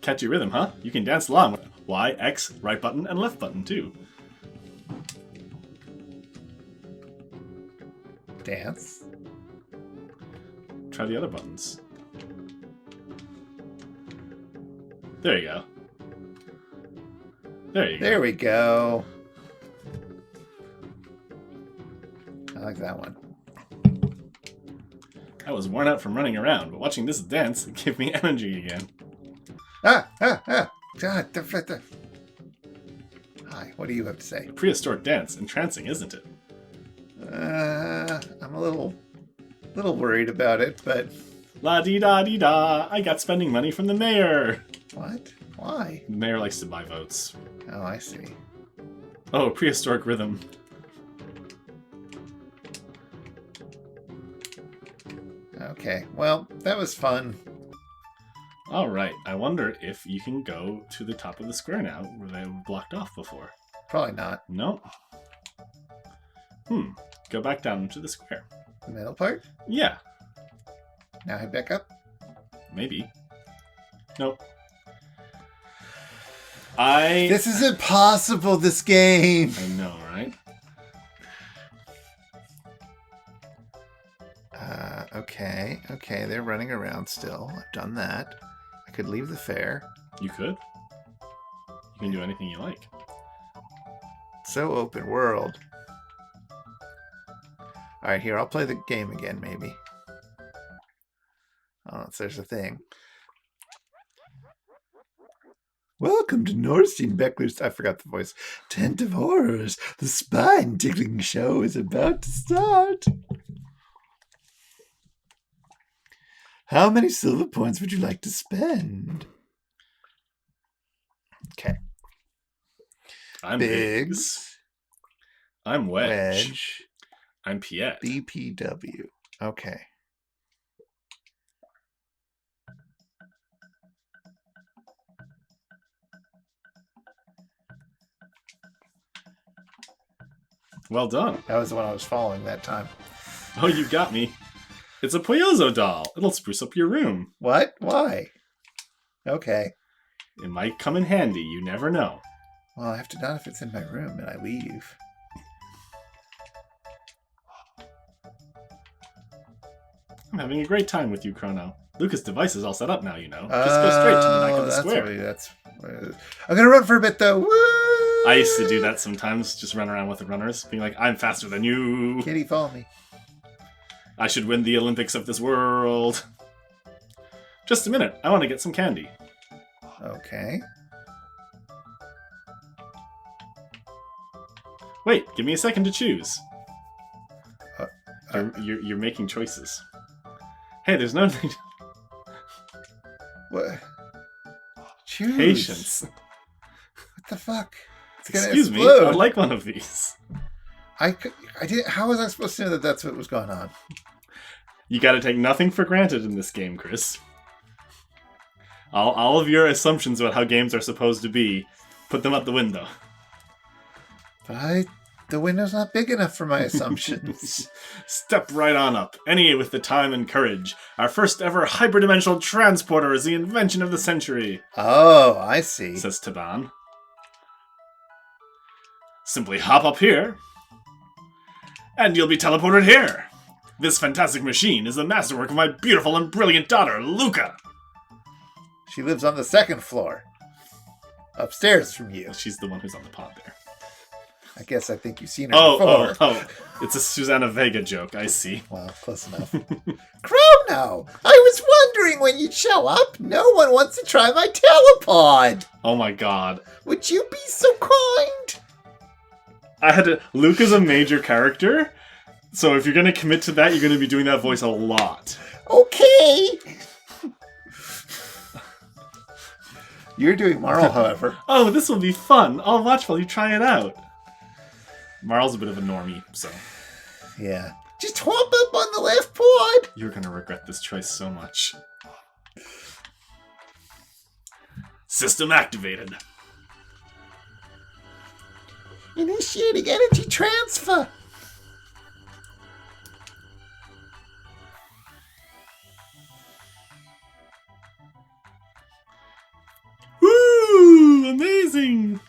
Catchy rhythm, huh? You can dance along with Y, X, right button, and left button, too. Dance. Try the other buttons. There you go. There you go. There we go. I like that one. I was worn out from running around, but watching this dance gave me energy again. Ah! God, Hi, what do you have to say? Prehistoric dance, entrancing, isn't it? I'm a little worried about it, but... La-dee-da-dee-da, I got spending money from the mayor. What? Why? The mayor likes to buy votes. Oh, I see. Oh, prehistoric rhythm. Okay, well, that was fun. Alright, I wonder if you can go to the top of the square now, where they were blocked off before. Probably not. No. Go back down to the square. The middle part? Yeah, Now head back up? maybe. Nope. This is impossible, this game! I know, right? Okay, they're running around still. I've done that. I could leave the fair. You could. You can do anything you like. So open world. Alright, here, I'll play the game again, maybe. Oh, there's a thing. Welcome to Norstein Beckler's, I forgot the voice, Tent of Horrors. The spine-tickling show is about to start. How many silver points would you like to spend? Okay. I'm Biggs. Biggs. I'm Wedge. Wedge. I'm Piet. BPW. Okay. Well done. That was the one I was following that time. Oh, you got me. It's a Poyozzo doll. It'll spruce up your room. What? Why? Okay. It might come in handy. You never know. Well, I have to not if it's in my room and I leave. I'm having a great time with you, Chrono. Lucas' device is all set up now, you know. Just go straight to the back of the square. I'm gonna run for a bit though. Woo! I used to do that sometimes, just run around with the runners, being like, I'm faster than you. Kitty, follow me. I should win the Olympics of this world. Just a minute. I want to get some candy. Okay. Wait, give me a second to choose. Uh, You're making choices. Hey, there's no What? Choose. patience. What the fuck? It's gonna Excuse me, explode. I'd like one of these. I didn't. How was I supposed to know that that's what was going on? You gotta take nothing for granted in this game, Chris. All of your assumptions about how games are supposed to be, put them out the window. But the window's not big enough for my assumptions. Step right on up. Any with the time and courage. Our first ever hyperdimensional transporter is the invention of the century, Oh, I see. says Taban. Simply hop up here, and you'll be teleported here. This fantastic machine is the masterwork of my beautiful and brilliant daughter, Luca. She lives on the second floor. Upstairs from you. She's the one who's on the pod there. I guess I think you've seen her before. Oh. It's a Susanna Vega joke, I see. Well, close enough. Chrono! I was wondering when you'd show up. No one wants to try my telepod. Oh my god. Would you be so kind? Luca's a major character, so if you're gonna commit to that, you're gonna be doing that voice a lot. Okay. You're doing Marle, however. Oh, this will be fun. I'll watch while you try it out. Marle's a bit of a normie, so Yeah. Just hop up on the left pod. you're gonna regret this choice so much. System activated. Initiating energy transfer. Woo! Amazing!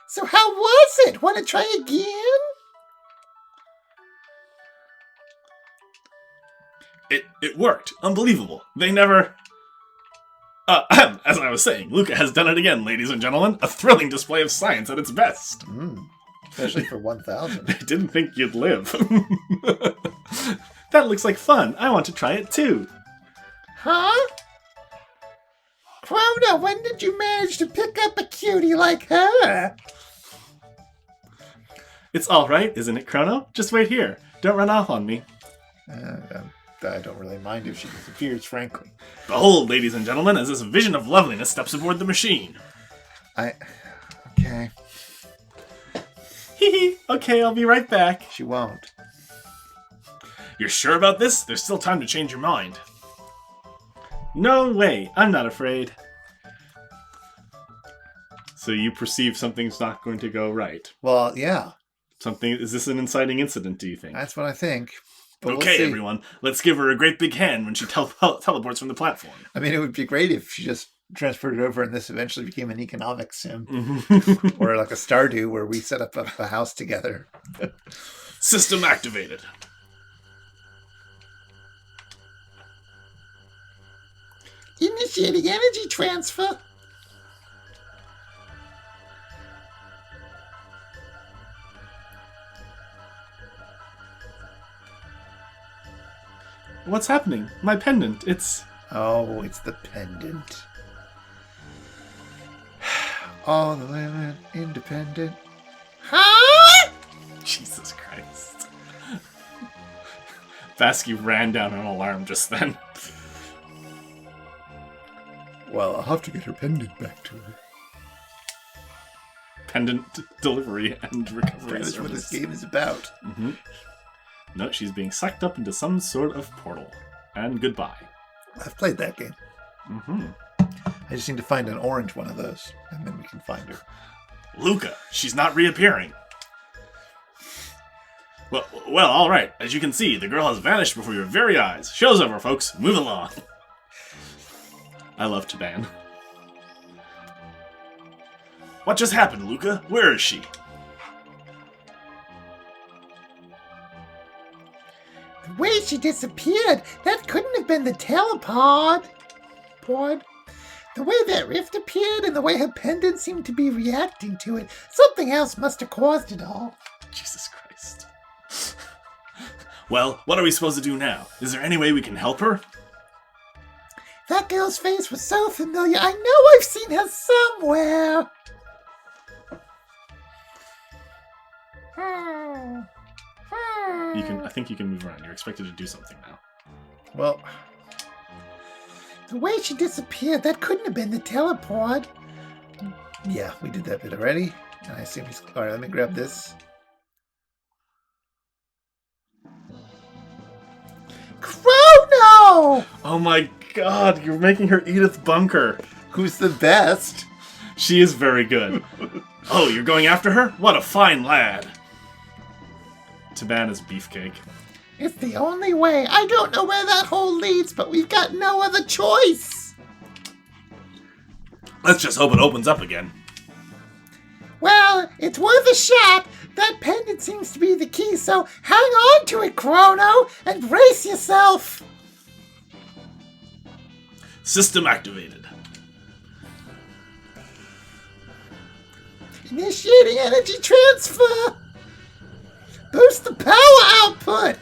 So how was it? Want to try again? It worked. Unbelievable. They never... as I was saying, Luca has done it again, ladies and gentlemen. A thrilling display of science at its best. Especially for 1,000. I didn't think you'd live. That looks like fun. I want to try it too. Huh? Chrono, when did you manage to pick up a cutie like her? It's all right, isn't it, Chrono? Just wait here. Don't run off on me. I don't really mind if she disappears, frankly. Behold, ladies and gentlemen, as this vision of loveliness steps aboard the machine. Okay. Hee hee. Okay, I'll be right back. She won't. You're sure about this? There's still time to change your mind. No way. I'm not afraid. So you perceive something's not going to go right. Well, yeah. Is this an inciting incident, do you think? That's what I think. But Okay, we'll see. everyone. Let's give her a great big hand when she teleports from the platform. I mean, it would be great if she just transferred it over and this eventually became an economic sim. Or like a Stardew where we set up a house together. System activated. Initiating energy transfer. What's happening? My pendant. It's... Oh, it's the pendant. All the women independent. Huh? Jesus Christ. Vasky ran down an alarm just then. Well, I'll have to get her pendant back to her. Pendant delivery and recovery That is service. what this game is about. Mm-hmm. No, she's being sucked up into some sort of portal. And goodbye. I've played that game. Mm-hmm. I just need to find an orange one of those, and then we can find her. Luca, she's not reappearing. Well, all right. As you can see, the girl has vanished before your very eyes. Show's over, folks. Move along. I love Taban. What just happened, Luca? Where is she? The way she disappeared, that couldn't have been the telepod. The way that rift appeared and the way her pendant seemed to be reacting to it, something else must have caused it all. Jesus Christ. Well, what are we supposed to do now? Is there any way we can help her? That girl's face was so familiar, I know I've seen her somewhere. I think you can move around. You're expected to do something now. Well, The way she disappeared, that couldn't have been the teleport. yeah, we did that bit already. And I assume he's... Alright, let me grab this. Chrono! Oh my god, you're making her Edith Bunker. Who's the best? She is very good. Oh, you're going after her? What a fine lad. Taban is beefcake. It's the only way. I don't know where that hole leads, but we've got no other choice. Let's just hope it opens up again. Well, it's worth a shot. That pendant seems to be the key, so hang on to it, Chrono, and brace yourself. System activated. Initiating energy transfer. Boost the power output.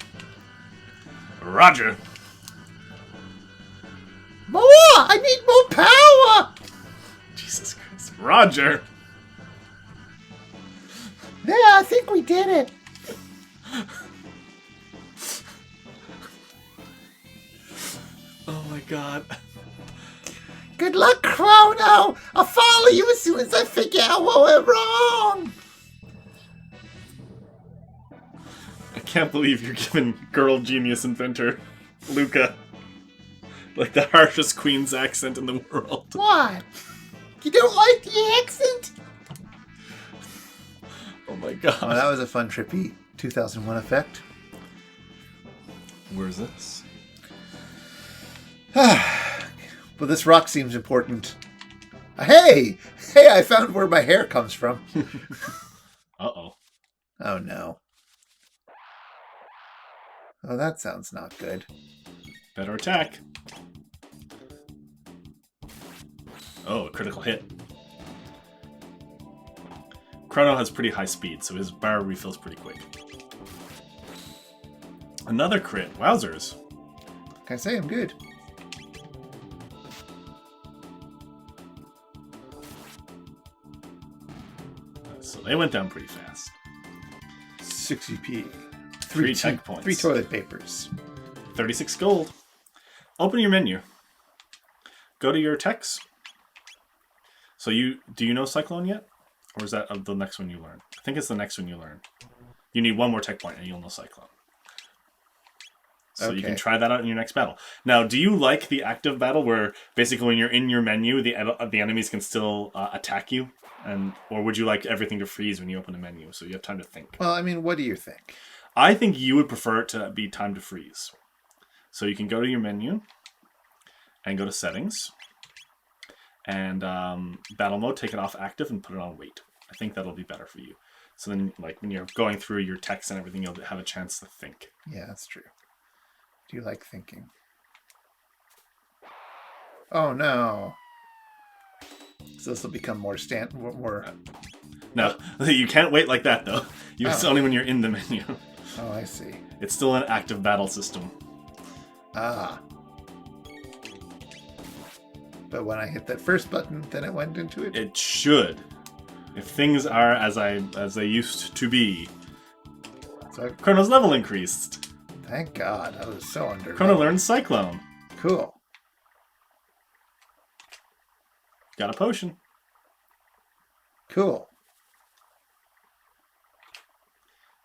Roger. More! I need more power. Jesus Christ. Roger. There, I think we did it. Oh my god. Good luck, Chrono. I'll follow you as soon as I figure out what went wrong. I can't believe you're giving girl genius inventor Luca like the harshest Queen's accent in the world. What? You don't like the accent? Oh my god. Oh, that was a fun, trippy 2001 effect. Where's this? Well, this rock seems important. Hey! Hey, I found where my hair comes from. Uh-oh. Oh, no. Oh, that sounds not good. Better attack. Oh, a critical hit. Chrono has pretty high speed, so his bar refills pretty quick. Another crit. Wowzers. Can I say I'm good? So they went down pretty fast. 6 EP. 3 tech points. 3 toilet papers. 36 gold. Open your menu. Go to your techs. So do you know Cyclone yet? Or is that the next one you learn? I think it's the next one you learn. You need one more tech point and you'll know Cyclone. So you can try that out in your next battle. Now, do you like the active battle where basically when you're in your menu, the enemies can still attack you? Or would you like everything to freeze when you open a menu so you have time to think? Well, I mean, what do you think? I think you would prefer it to be time to freeze. So you can go to your menu and go to settings and battle mode, take it off active and put it on wait. I think that'll be better for you. So then like when you're going through your text and everything, you'll have a chance to think. Yeah, that's true. Do you like thinking? Oh no. So this will become more No, you can't wait like that though. It's only when you're in the menu. Oh, I see. It's still an active battle system. Ah. But when I hit that first button, then it went into it? It should. If things are as they used to be. So, Chrono's level increased. thank God. I was so under. Chrono learns Cyclone. Cool. Got a potion. Cool.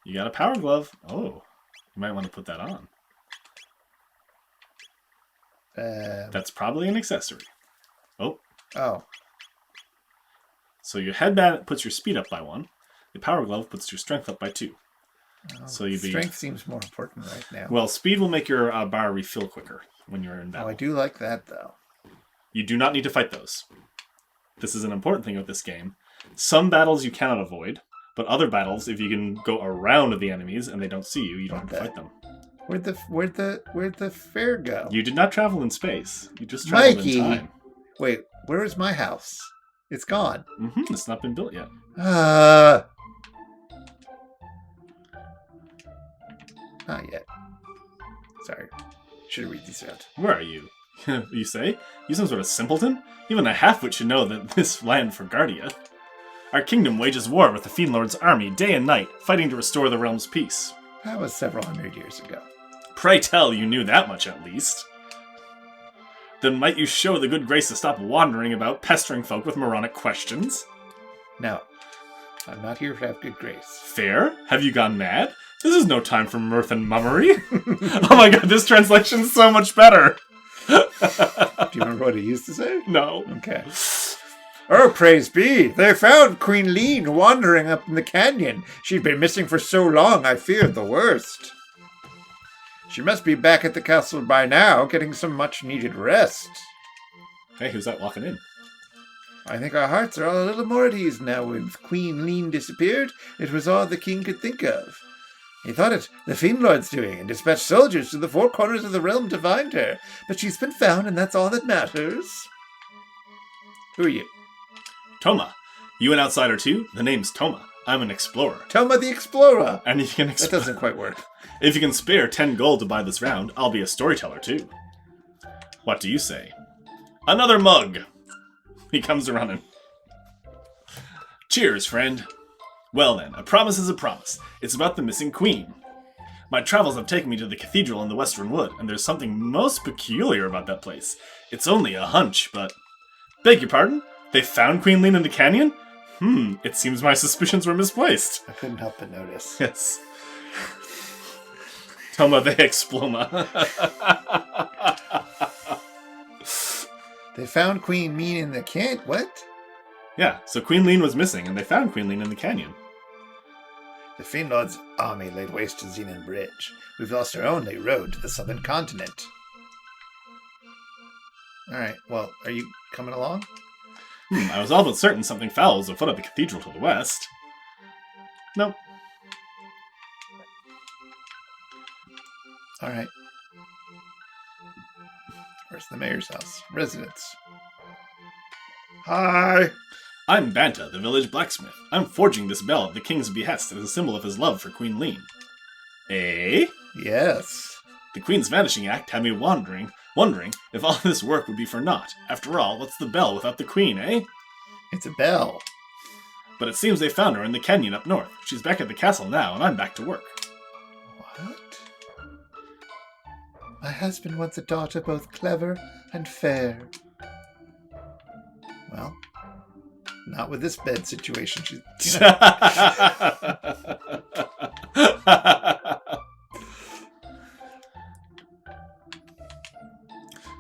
You got a Power Glove. Oh, you might want to put that on. That's probably an accessory. Oh. Oh. So your headband puts your speed up by 1. The Power Glove puts your strength up by 2. Oh, So you'd be... Strength seems more important right now. Well, speed will make your bar refill quicker when you're in battle. Oh, I do like that, though. You do not need to fight those. This is an important thing with this game. Some battles you cannot avoid, but other battles, if you can go around the enemies and they don't see you, you don't have to fight them. Where'd the fair go? You did not travel in space. You just traveled Mikey! in time. Wait, where is my house? It's gone. It's not been built yet. Not yet. Sorry. Should have read these out. Where are you? You say? You some sort of simpleton? Even a half-wit should know that this land for Guardia. Our kingdom wages war with the Fiend Lord's army day and night, fighting to restore the realm's peace. That was several hundred years ago. Pray tell you knew that much at least. Then might you show the good grace to stop wandering about, pestering folk with moronic questions? No. I'm not here to have good grace. Fair? Have you gone mad? This is no time for mirth and mummery. Oh my god, this translation's so much better. Do you remember what he used to say? No. Okay. Oh, praise be! They found Queen Lean wandering up in the canyon. She'd been missing for so long, I feared the worst. She must be back at the castle by now, getting some much-needed rest. Hey, who's that walking in? I think our hearts are all a little more at ease now. With Queen Lean disappeared, it was all the king could think of. He thought it the Fiend Lord's doing, and dispatched soldiers to the 4 corners of the realm to find her. But she's been found, and that's all that matters. Who are you? Toma. You an outsider too? The name's Toma. I'm an explorer. Toma the Explorer! And if you can That doesn't quite work. If you can spare 10 gold to buy this round, I'll be a storyteller too. What do you say? Another mug! He comes running. Cheers, friend. Well then, a promise is a promise. It's about the missing queen. My travels have taken me to the cathedral in the Western Wood, and there's something most peculiar about that place. It's only a hunch, but... Beg your pardon? They found Queen Lean in the canyon? It seems my suspicions were misplaced. I couldn't help but notice. Yes. Toma the Exploma. They found Queen Lean in the canyon. What? Yeah, so Queen Lean was missing, and they found Queen Lean in the canyon. The Fiend Lord's army laid waste to Xenon Bridge. We've lost our only road to the southern continent. Alright, well, are you coming along? I was all but certain something foul was afoot at the cathedral to the west. Nope. Alright. Where's the mayor's house? Residence. Hi! I'm Banta, the village blacksmith. I'm forging this bell at the king's behest as a symbol of his love for Queen Lean. Eh? Yes. The queen's vanishing act had me wondering if all this work would be for naught. After all, what's the bell without the queen, eh? It's a bell. But it seems they found her in the canyon up north. She's back at the castle now, and I'm back to work. What? My husband wants a daughter both clever and fair. Well, not with this bed situation. She's,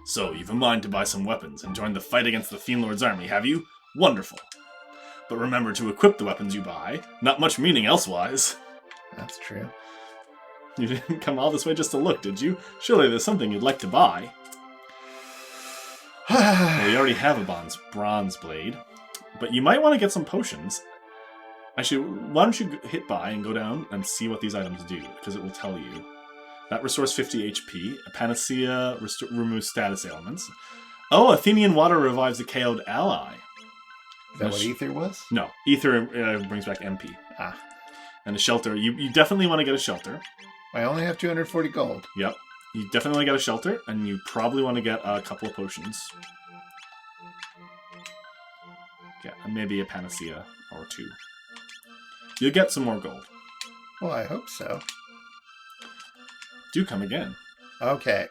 So, you've a mind to buy some weapons and join the fight against the Fiend Lord's army, have you? Wonderful. But remember to equip the weapons you buy. Not much meaning elsewise. That's true. You didn't come all this way just to look, did you? Surely there's something you'd like to buy. Well, you already have a bronze blade. But you might want to get some potions. Actually, why don't you hit buy and go down and see what these items do, because it will tell you. That restores 50 HP. A panacea removes status ailments. Oh, Athenian water revives a KO'd ally. Is that what ether was? No, ether brings back MP. Ah. And a shelter. You definitely want to get a shelter. I only have 240 gold. Yep. You definitely want to get a shelter, and you probably want to get a couple of potions. Yeah, maybe a panacea or two. You'll get some more gold. Well, I hope so. Do come again. Okay.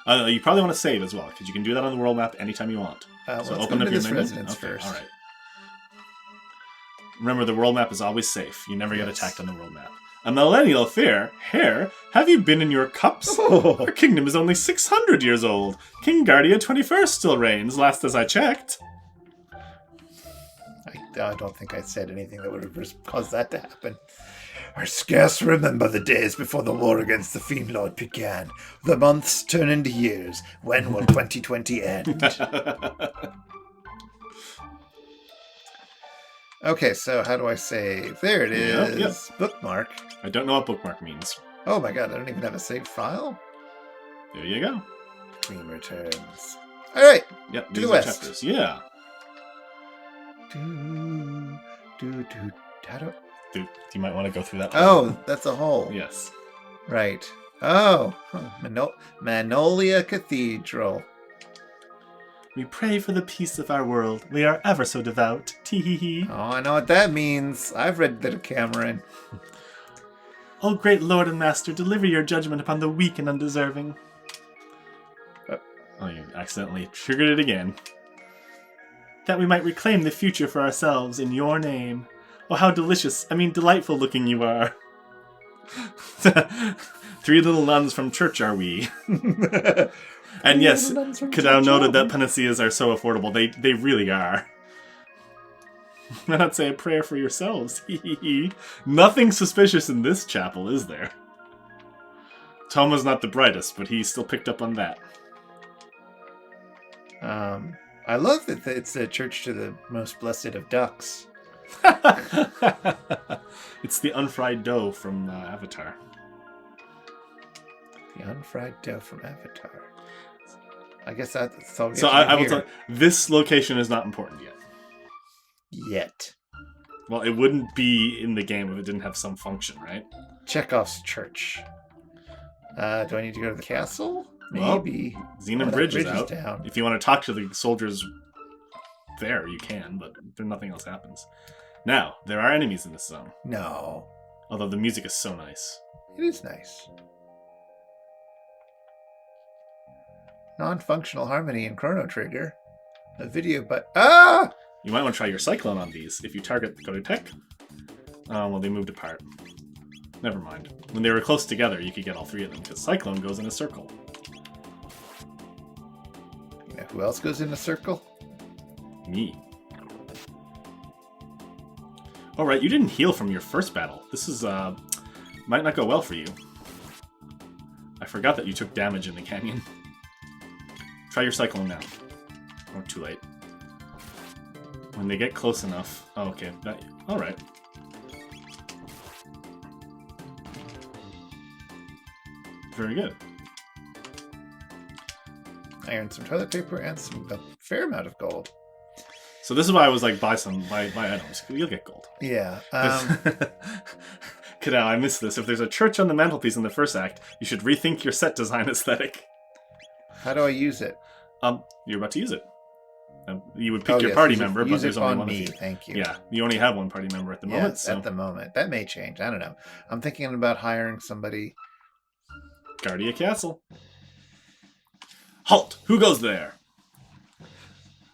You probably want to save as well, because you can do that on the world map anytime you want. So let's go to this residence first. All right. Remember, the world map is always safe. You never get Yes. attacked on the world map. A millennial fair? Hare, have you been in your cups? Oh. Our kingdom is only 600 years old. King Guardia 21st still reigns, last as I checked. I don't think I said anything that would have caused that to happen. I scarce remember the days before the war against the Fiend Lord began. The months turn into years. When will 2020 end? Okay, so how do I save? There it is. Yep. Bookmark. I don't know what bookmark means. Oh my god, I don't even have a saved file. There you go. Queen returns. Alright. Yep, To these the are west. chapters. Yeah. How do... Dude, you might want to go through that. Oh, that's a hole. Yes. Right. Oh, Magnolia Cathedral. We pray for the peace of our world. We are ever so devout. Tee-hee-hee. Oh, I know what that means. I've read the Cameron. O great Lord and Master, deliver your judgment upon the weak and undeserving. Oh, you accidentally triggered it again. That we might reclaim the future for ourselves in your name. Oh, how delightful looking you are. 3 little nuns from church are we. And yes, Kadao noted that panaceas are so affordable. They really are. Why not say a prayer for yourselves? Nothing suspicious in this chapel, is there? Toma's not the brightest, but he still picked up on that. I love that it's a church to the most blessed of ducks. It's the unfried dough from Avatar. The unfried dough from Avatar. I guess that's all we So have to I do will tell here. you, this location is not important yet. Yet. Well, it wouldn't be in the game if it didn't have some function, right? Chekhov's church. Do I need to go to the castle? Well, Maybe. Xenon that Bridge is bridge is out. down. If you want to talk to the soldiers there, you can, but then nothing else happens. Now, there are enemies in this zone. No. Although the music is so nice. It is nice. Non-functional harmony in Chrono Trigger. A video, but You might want to try your Cyclone on these. If you target the Godotech... Oh, well, they moved apart. Never mind. When they were close together, you could get all 3 of them, because Cyclone goes in a circle. You know who else goes in a circle? Me. Oh, right, you didn't heal from your first battle. This is, might not go well for you. I forgot that you took damage in the canyon. Try your Cyclone now. Oh, too late. When they get close enough... Oh, okay. Alright. Very good. I earned some toilet paper and a fair amount of gold. So this is why I was like, buy items. You'll get gold. Yeah. Kadao, I missed this. If there's a church on the mantelpiece in the first act, you should rethink your set design aesthetic. How do I use it? You're about to use it. You would pick your party member, but there's only one me. of you. Thank you. Yeah, you only have one party member at the moment. Yes, So at the moment. That may change. I don't know. I'm thinking about hiring somebody. Guardia Castle. Halt! Who goes there?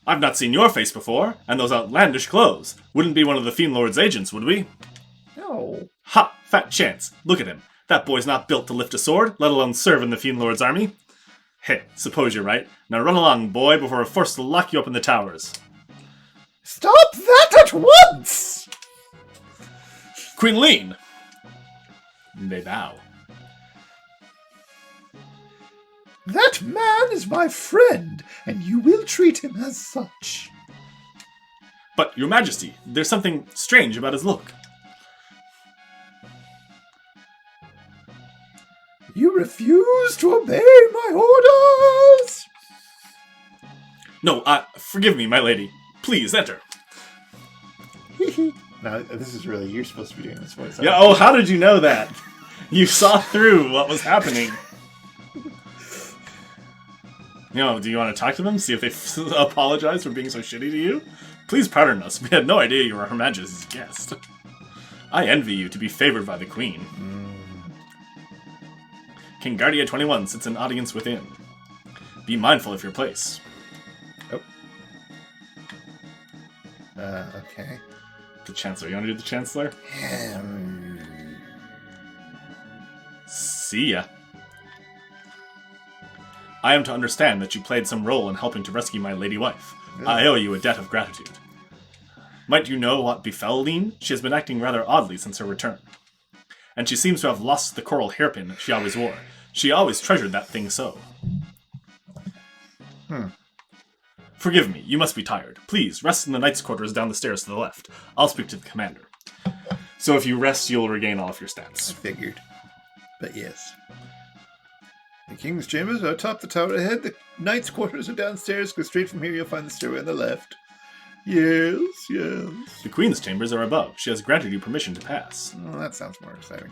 I've not seen your face before, and those outlandish clothes. Wouldn't be one of the Fiend Lord's agents, would we? No. Ha! Fat chance. Look at him. That boy's not built to lift a sword, let alone serve in the Fiend Lord's army. Hey, suppose you're right. Now run along, boy, before we're forced to lock you up in the towers. Stop that at once! Queen Lean! They bow. That man is my friend, and you will treat him as such. But, your majesty, there's something strange about his look. You refuse to obey my orders! No, forgive me, my lady. Please, enter. Now, this is really, you're supposed to be doing this voice. Yeah, oh, how did you know that? You saw through what was happening. Do you want to talk to them? See if they apologize for being so shitty to you? Please pardon us. We had no idea you were Her Majesty's guest. I envy you to be favored by the Queen. King Guardia 21 sits in audience within. Be mindful of your place. Oh. Okay. The Chancellor. You want to do the Chancellor? See ya. I am to understand that you played some role in helping to rescue my lady wife. I owe you a debt of gratitude. Might you know what befell Lean? She has been acting rather oddly since her return. And she seems to have lost the coral hairpin she always wore. She always treasured that thing so. Forgive me, you must be tired. Please, rest in the knight's quarters down the stairs to the left. I'll speak to the commander. So if you rest, you'll regain all of your stats. I figured. But yes. The king's chambers are atop the tower ahead. The knight's quarters are downstairs. Go straight from here, you'll find the stairway on the left. Yes, yes. The queen's chambers are above. She has granted you permission to pass. Well, that sounds more exciting.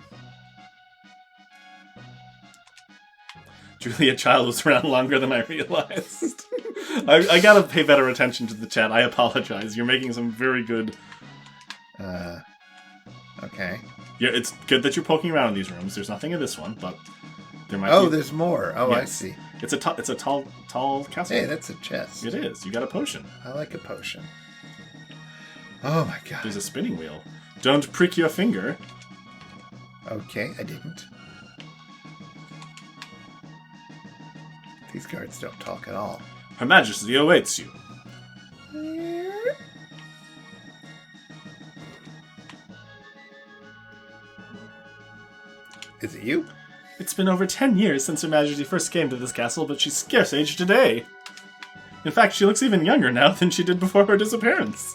Julia Child was around longer than I realized. I gotta pay better attention to the chat. I apologize. You're making some very good... Okay. Yeah, it's good that you're poking around in these rooms. There's nothing in this one, but there might be... there's more. Oh, yes. I see. It's a tall castle. Hey, that's a chest. It is. You got a potion. I like a potion. Oh my god. There's a spinning wheel. Don't prick your finger. Okay, I didn't. These guards don't talk at all. Her Majesty awaits you. Is it you? It's been over 10 years since Her Majesty first came to this castle, but she's scarce aged a day. In fact, she looks even younger now than she did before her disappearance.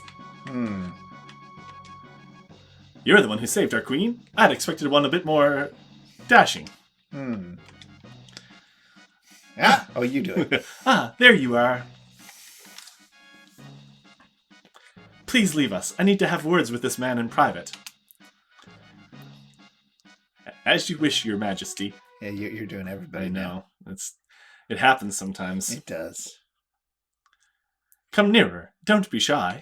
You're the one who saved our queen. I'd expected one a bit more... dashing. Oh, you do it. There you are. Please leave us. I need to have words with this man in private. As you wish, Your Majesty. Yeah, you're doing everybody I now. know. It happens sometimes. It does. Come nearer. Don't be shy.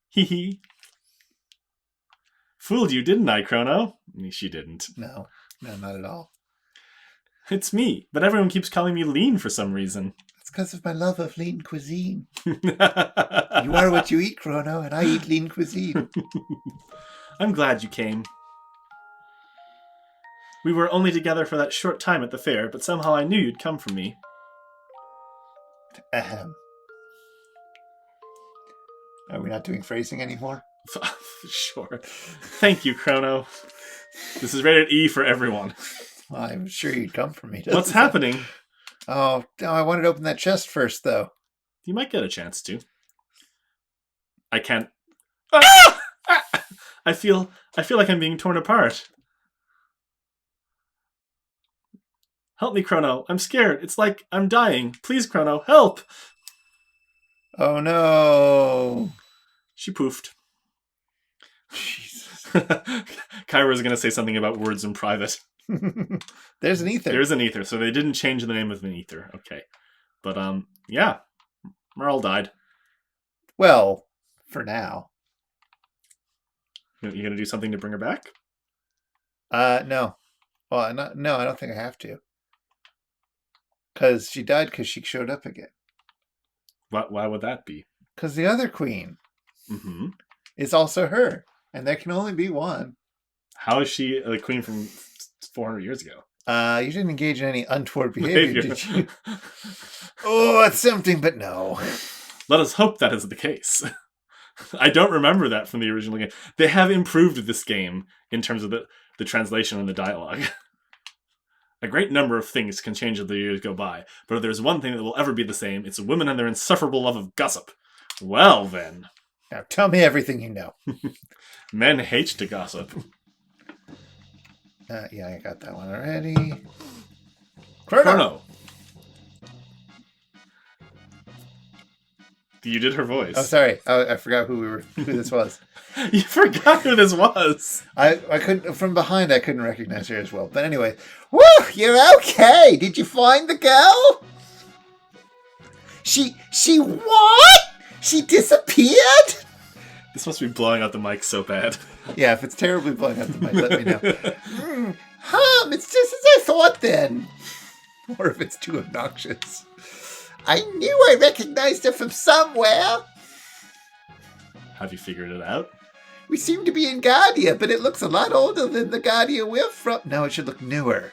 Hee hee. Fooled you, didn't I, Chrono? She didn't. No, not at all. It's me, but everyone keeps calling me Lean for some reason. It's because of my love of lean cuisine. You are what you eat, Chrono, and I eat lean cuisine. I'm glad you came. We were only together for that short time at the fair, but somehow I knew you'd come for me. Ahem. Are we not doing phrasing anymore? Sure. Thank you, Chrono. This is rated E for everyone. Well, I'm sure you'd come for me. What's happening? Oh, no, I wanted to open that chest first, though. You might get a chance to. I can't... Ah! I feel like I'm being torn apart. Help me, Chrono. I'm scared. It's like I'm dying. Please, Chrono, help! Oh, no. She poofed. Jesus. Kyra's going to say something about words in private. There's an ether. There's an ether, so they didn't change the name of an ether. Okay. But, yeah. Marle died. Well, for now. You going to do something to bring her back? No. Well, no, I don't think I have to. Because she died because she showed up again. Why would that be? Because the other queen is also her. And there can only be one. How is she the queen from 400 years ago? You didn't engage in any untoward behavior, did you? Oh, it's tempting, but no. Let us hope that is the case. I don't remember that from the original game. They have improved this game in terms of the translation and the dialogue. A great number of things can change as the years go by, but if there's one thing that will ever be the same, it's women and their insufferable love of gossip. Well, then. Now tell me everything you know. Men hate to gossip. Yeah, I got that one already. Chrono! You did her voice. Oh, sorry. I forgot who this was. You forgot who this was. I couldn't, from behind, I couldn't recognize her as well. But anyway, woo! You're okay! Did you find the girl? She what? She disappeared? This must be blowing out the mic so bad. Yeah, if it's terribly blowing out the mic, let me know. It's just as I thought then. Or if it's too obnoxious. I knew I recognized her from somewhere. Have you figured it out? We seem to be in Guardia, but it looks a lot older than the Guardia we're from. No, it should look newer.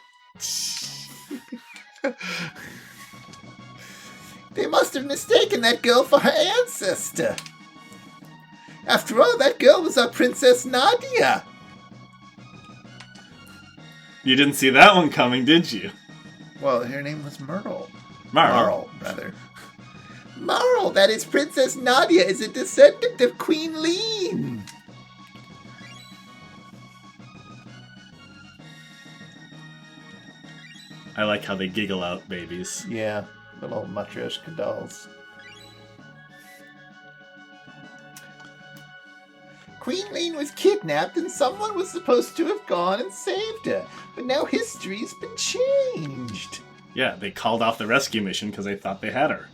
They must have mistaken that girl for her ancestor. After all, that girl was our Princess Nadia. You didn't see that one coming, did you? Well, her name was Marle. Marle. Rather. Marle, that is Princess Nadia, is a descendant of Queen Lean. I like how they giggle out babies. Yeah, little Matryoshka dolls. Queen Lean was kidnapped and someone was supposed to have gone and saved her. But now history's been changed. Yeah, they called off the rescue mission because they thought they had her.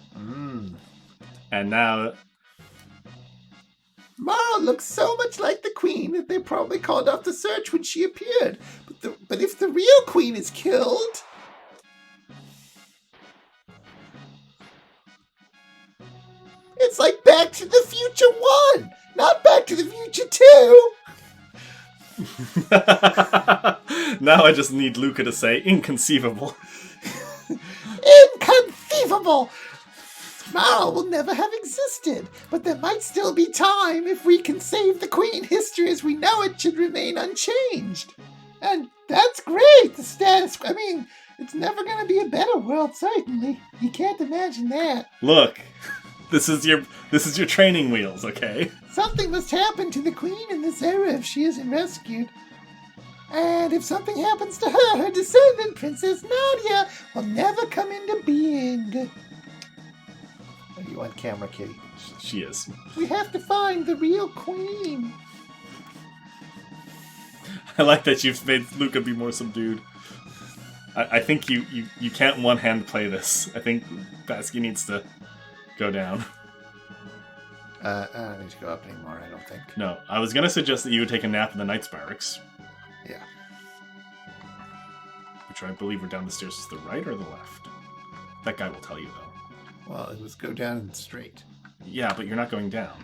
And now... Marle looks so much like the queen that they probably called off the search when she appeared. But if the real queen is killed... It's like Back to the Future 1, not Back to the Future 2. Now I just need Luca to say inconceivable. Inconceivable! Marle will never have existed, but there might still be time if we can save the Queen. History as we know it should remain unchanged. And that's great, the status... I mean, it's never going to be a better world, certainly. You can't imagine that. Look, this is your training wheels, okay? Something must happen to the Queen in this era if she isn't rescued. And if something happens to her, her descendant, Princess Nadia, will never come into being. Are you on camera, Kitty? She is. We have to find the real queen. I like that you've made Luca be more subdued. I think you can't one-hand play this. I think Basky needs to go down. I don't need to go up anymore, I don't think. No, I was going to suggest that you would take a nap in the Knights Barracks. Yeah. Which I believe are down the stairs to the right or the left. That guy will tell you, though. Well, it was go down and straight. Yeah, but you're not going down.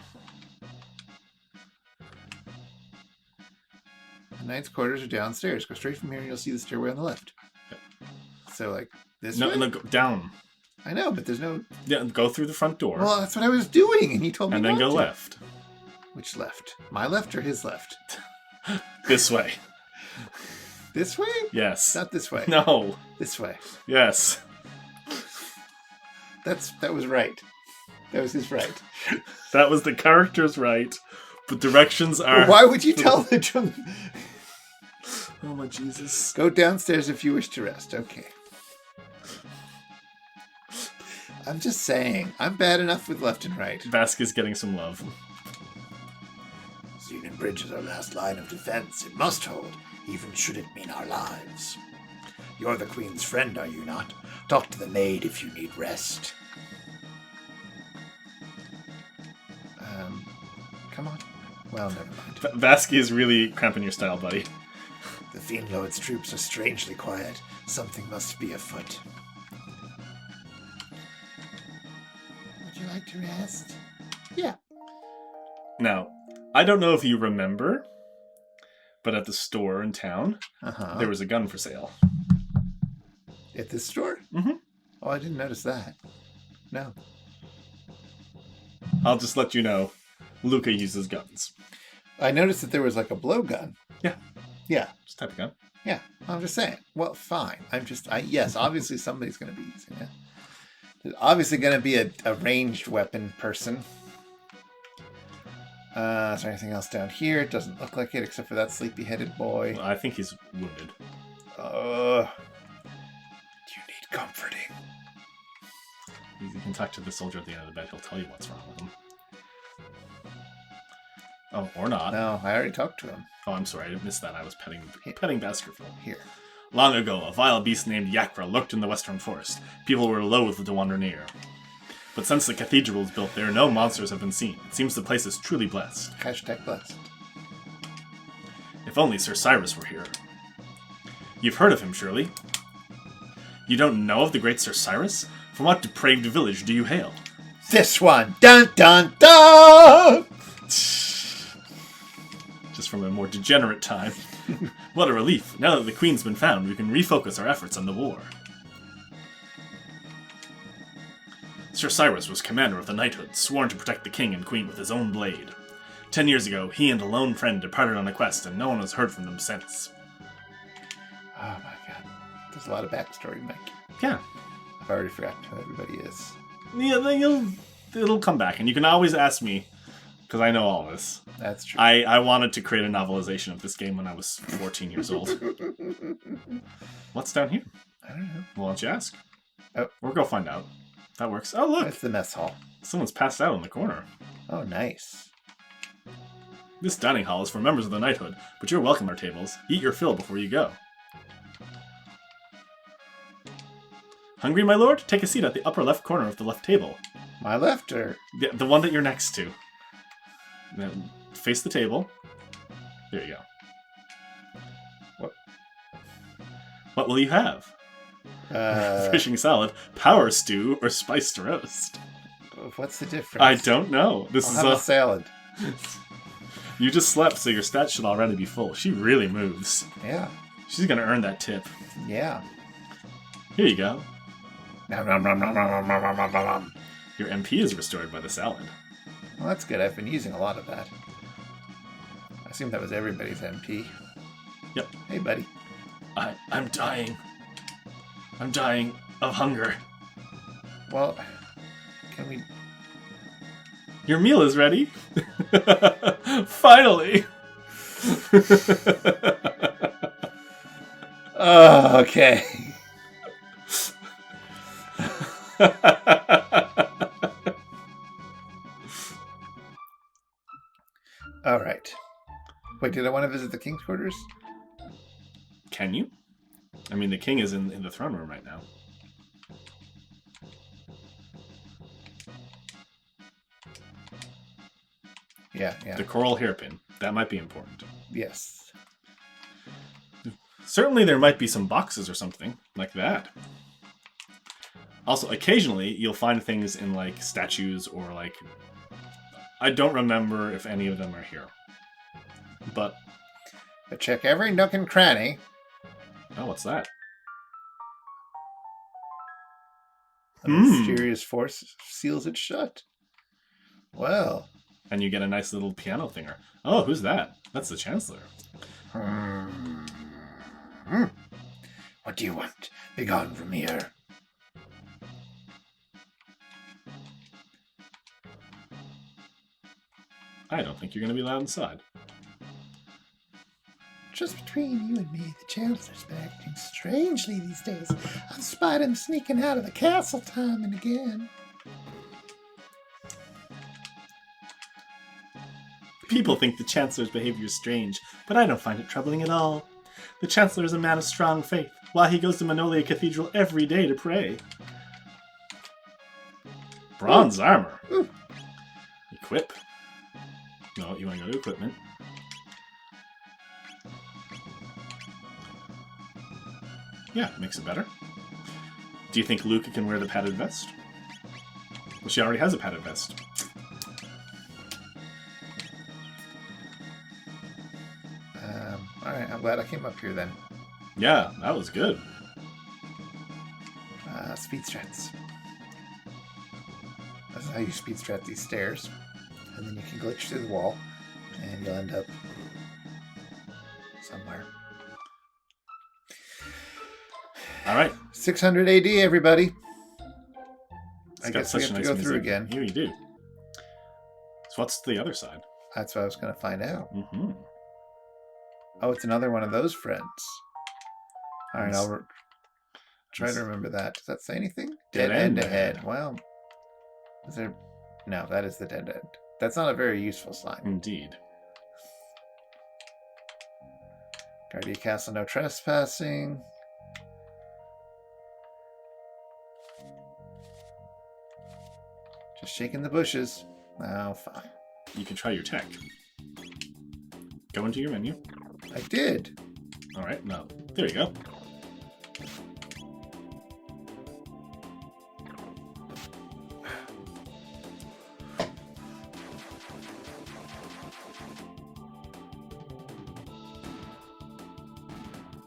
The knight's quarters are downstairs. Go straight from here and you'll see the stairway on the left. Okay. So, like, this No, way? no, go down. I know, but there's no... Yeah, go through the front door. Well, that's what I was doing, and he told me and then not go to. left. Which left? My left or his left? This way. This way? Yes. Not this way. No. This way. Yes. That was right. That was his right. That was the character's right, but directions are... Why would you tell the truth? Oh my Jesus. Go downstairs if you wish to rest. Okay. I'm just saying. I'm bad enough with left and right. Vasquez getting some love. Union Bridge is our last line of defense. It must hold, even should it mean our lives. You're the Queen's friend, are you not? Talk to the maid if you need rest. Come on. Well, never mind. Vasquez is really cramping your style, buddy. The Fiend Lord's troops are strangely quiet. Something must be afoot. Would you like to rest? Yeah. Now, I don't know if you remember, but at the store in town, there was a gun for sale. At this store? Mm-hmm. Oh, I didn't notice that. No. I'll just let you know, Luca uses guns. I noticed that there was like a blowgun. Yeah. Yeah. Just type of gun. Yeah. I'm just saying. Well, fine. Yes, obviously somebody's going to be using it. There's obviously going to be a ranged weapon person. Is there anything else down here? It doesn't look like it, except for that sleepy-headed boy. Well, I think he's wounded. You need comforting. You can talk to the soldier at the end of the bed. He'll tell you what's wrong with him. Oh, or not. No, I already talked to him. Oh, I'm sorry. I missed that. I was petting Baskerville. Here. Long ago, a vile beast named Yakra lurked in the western forest. People were loath to wander near. But since the cathedral was built there, no monsters have been seen. It seems the place is truly blessed. Hashtag blessed. If only Sir Cyrus were here. You've heard of him, surely? You don't know of the great Sir Cyrus? From what depraved village do you hail? This one! Dun dun dun! Just from a more degenerate time. What a relief. Now that the Queen's been found, we can refocus our efforts on the war. Sir Cyrus was commander of the knighthood, sworn to protect the king and queen with his own blade. 10 years ago, he and a lone friend departed on a quest, and no one has heard from them since. Oh my god. There's a lot of backstory, Mike. Yeah. I've already forgotten who everybody is. Yeah, it'll come back, and you can always ask me, because I know all this. That's true. I wanted to create a novelization of this game when I was 14 years old. What's down here? I don't know. Well, why don't you ask? Oh. Or go find out. That works. Oh, look! That's the mess hall. Someone's passed out in the corner. Oh, nice. This dining hall is for members of the knighthood, but you're welcome our tables. Eat your fill before you go. Hungry, my lord? Take a seat at the upper left corner of the left table. My left or? The one that you're next to. Now, face the table. There you go. What will you have? Fishing salad, power stew, or spiced roast? What's the difference? I don't know. This I'll have a salad. You just slept, so your stats should already be full. She really moves. Yeah. She's gonna earn that tip. Yeah. Here you go. Nom, nom, nom, nom, nom, nom, nom, nom, nom. Your MP is restored by the salad. Well, that's good. I've been using a lot of that. I assume that was everybody's MP. Yep. Hey, buddy. I'm dying. I'm dying of hunger. Well, can we... Your meal is ready. Finally. Oh, okay. All right. Wait, did I want to visit the king's quarters? Can you? I mean, the king is in the throne room right now. Yeah. The coral hairpin. That might be important. Yes. Certainly there might be some boxes or something like that. Also, occasionally you'll find things in like statues or like... I don't remember if any of them are here. But check every nook and cranny. oh, what's that? A mysterious force seals it shut. Well. And you get a nice little piano thinger. Oh, who's that? That's the Chancellor. What do you want? Begone from here. I don't think you're going to be allowed inside. Just between you and me, the Chancellor's been acting strangely these days. I've spied him sneaking out of the castle time and again. People think the Chancellor's behavior is strange, but I don't find it troubling at all. The Chancellor is a man of strong faith, while he goes to Manolia Cathedral every day to pray. Bronze armor. Equip. No, you want to go to equipment. Yeah, makes it better. Do you think Luca can wear the padded vest? Well, she already has a padded vest. Alright, I'm glad I came up here then. Yeah, that was good. Speed strats. That's how you speed strat these stairs. And then you can glitch through the wall, and you'll end up somewhere. All right. 600 AD, everybody. It's I got guess we such have a to nice go through music. again. Here you do. So what's the other side? That's what I was going to find out. Mm-hmm. Oh, it's another one of those friends. All right, I'll try to remember that. Does that say anything? Dead end ahead. Well, is there... No, that is the dead end. That's not a very useful sign. Indeed. Guardia Castle, no trespassing. Just shaking the bushes. Oh, fine. You can try your tech. Go into your menu. I did. All right, no. There you go.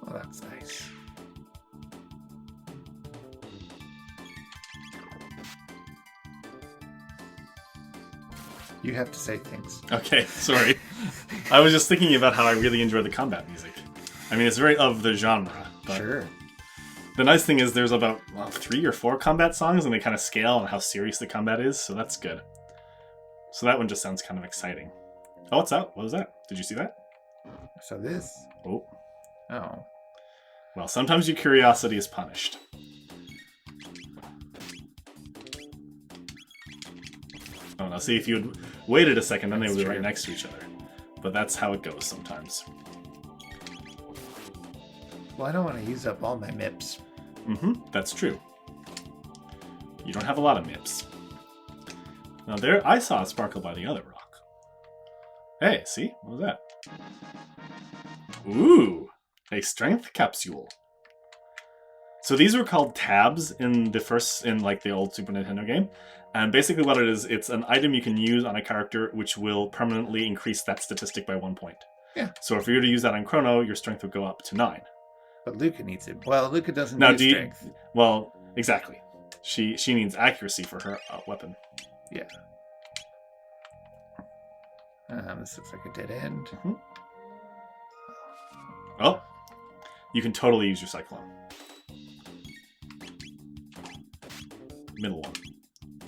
Oh, that's nice. You have to say things. Okay, sorry. I was just thinking about how I really enjoy the combat music. I mean, it's very of the genre. But Sure. the nice thing is there's about 3 or 4 combat songs, and they kind of scale on how serious the combat is, so that's good. So that one just sounds kind of exciting. Oh, what's that? What was that? Did you see that? So this. Oh. Oh. Well, sometimes your curiosity is punished. Oh, now see, if you had waited a second, then they would be right next to each other. But that's how it goes sometimes. Well, I don't want to use up all my MIPs. That's true. You don't have a lot of MIPs. Now there, I saw a sparkle by the other rock. Hey, see? What was that? Ooh! A strength capsule. So these were called tabs in the old Super Nintendo game. And basically what it is, it's an item you can use on a character which will permanently increase that statistic by 1 point. Yeah. So if you were to use that on Chrono, your strength would go up to 9. But Luca needs it. Well, Luca doesn't Now, need strength. Well, exactly. She needs accuracy for her weapon. Yeah. This looks like a dead end. Oh, you can totally use your Cyclone. Middle one.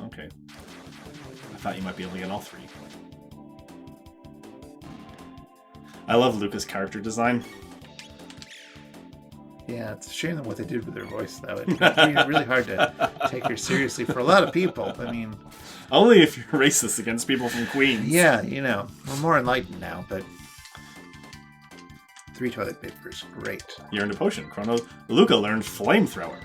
Okay. I thought you might be able to get all 3. I love Luca's character design. Yeah, it's a shame what they did with her voice, though. It's really hard to take her seriously for a lot of people. I mean... Only if you're racist against people from Queens. Yeah, we're more enlightened now, but... 3 toilet papers, great. You earned a potion. Luca learned Flamethrower.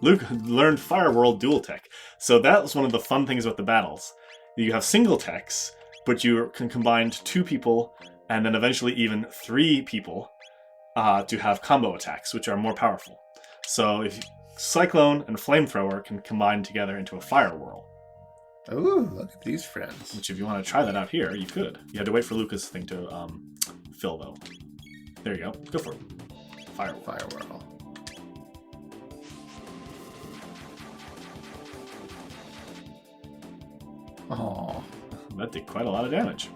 Luca learned Fire World Dual Tech. So that was one of the fun things about the battles. You have single techs, but you can combine 2 people, and then eventually even 3 people, to have combo attacks, which are more powerful. So if Cyclone and Flamethrower can combine together into a Fire Whirl. Ooh, look at these friends. Which if you want to try that out here, you could. You had to wait for Luca's thing to fill, though. There you go. Go for it. Fire Whirl. Fire Whirl. Oh, That did quite a lot of damage.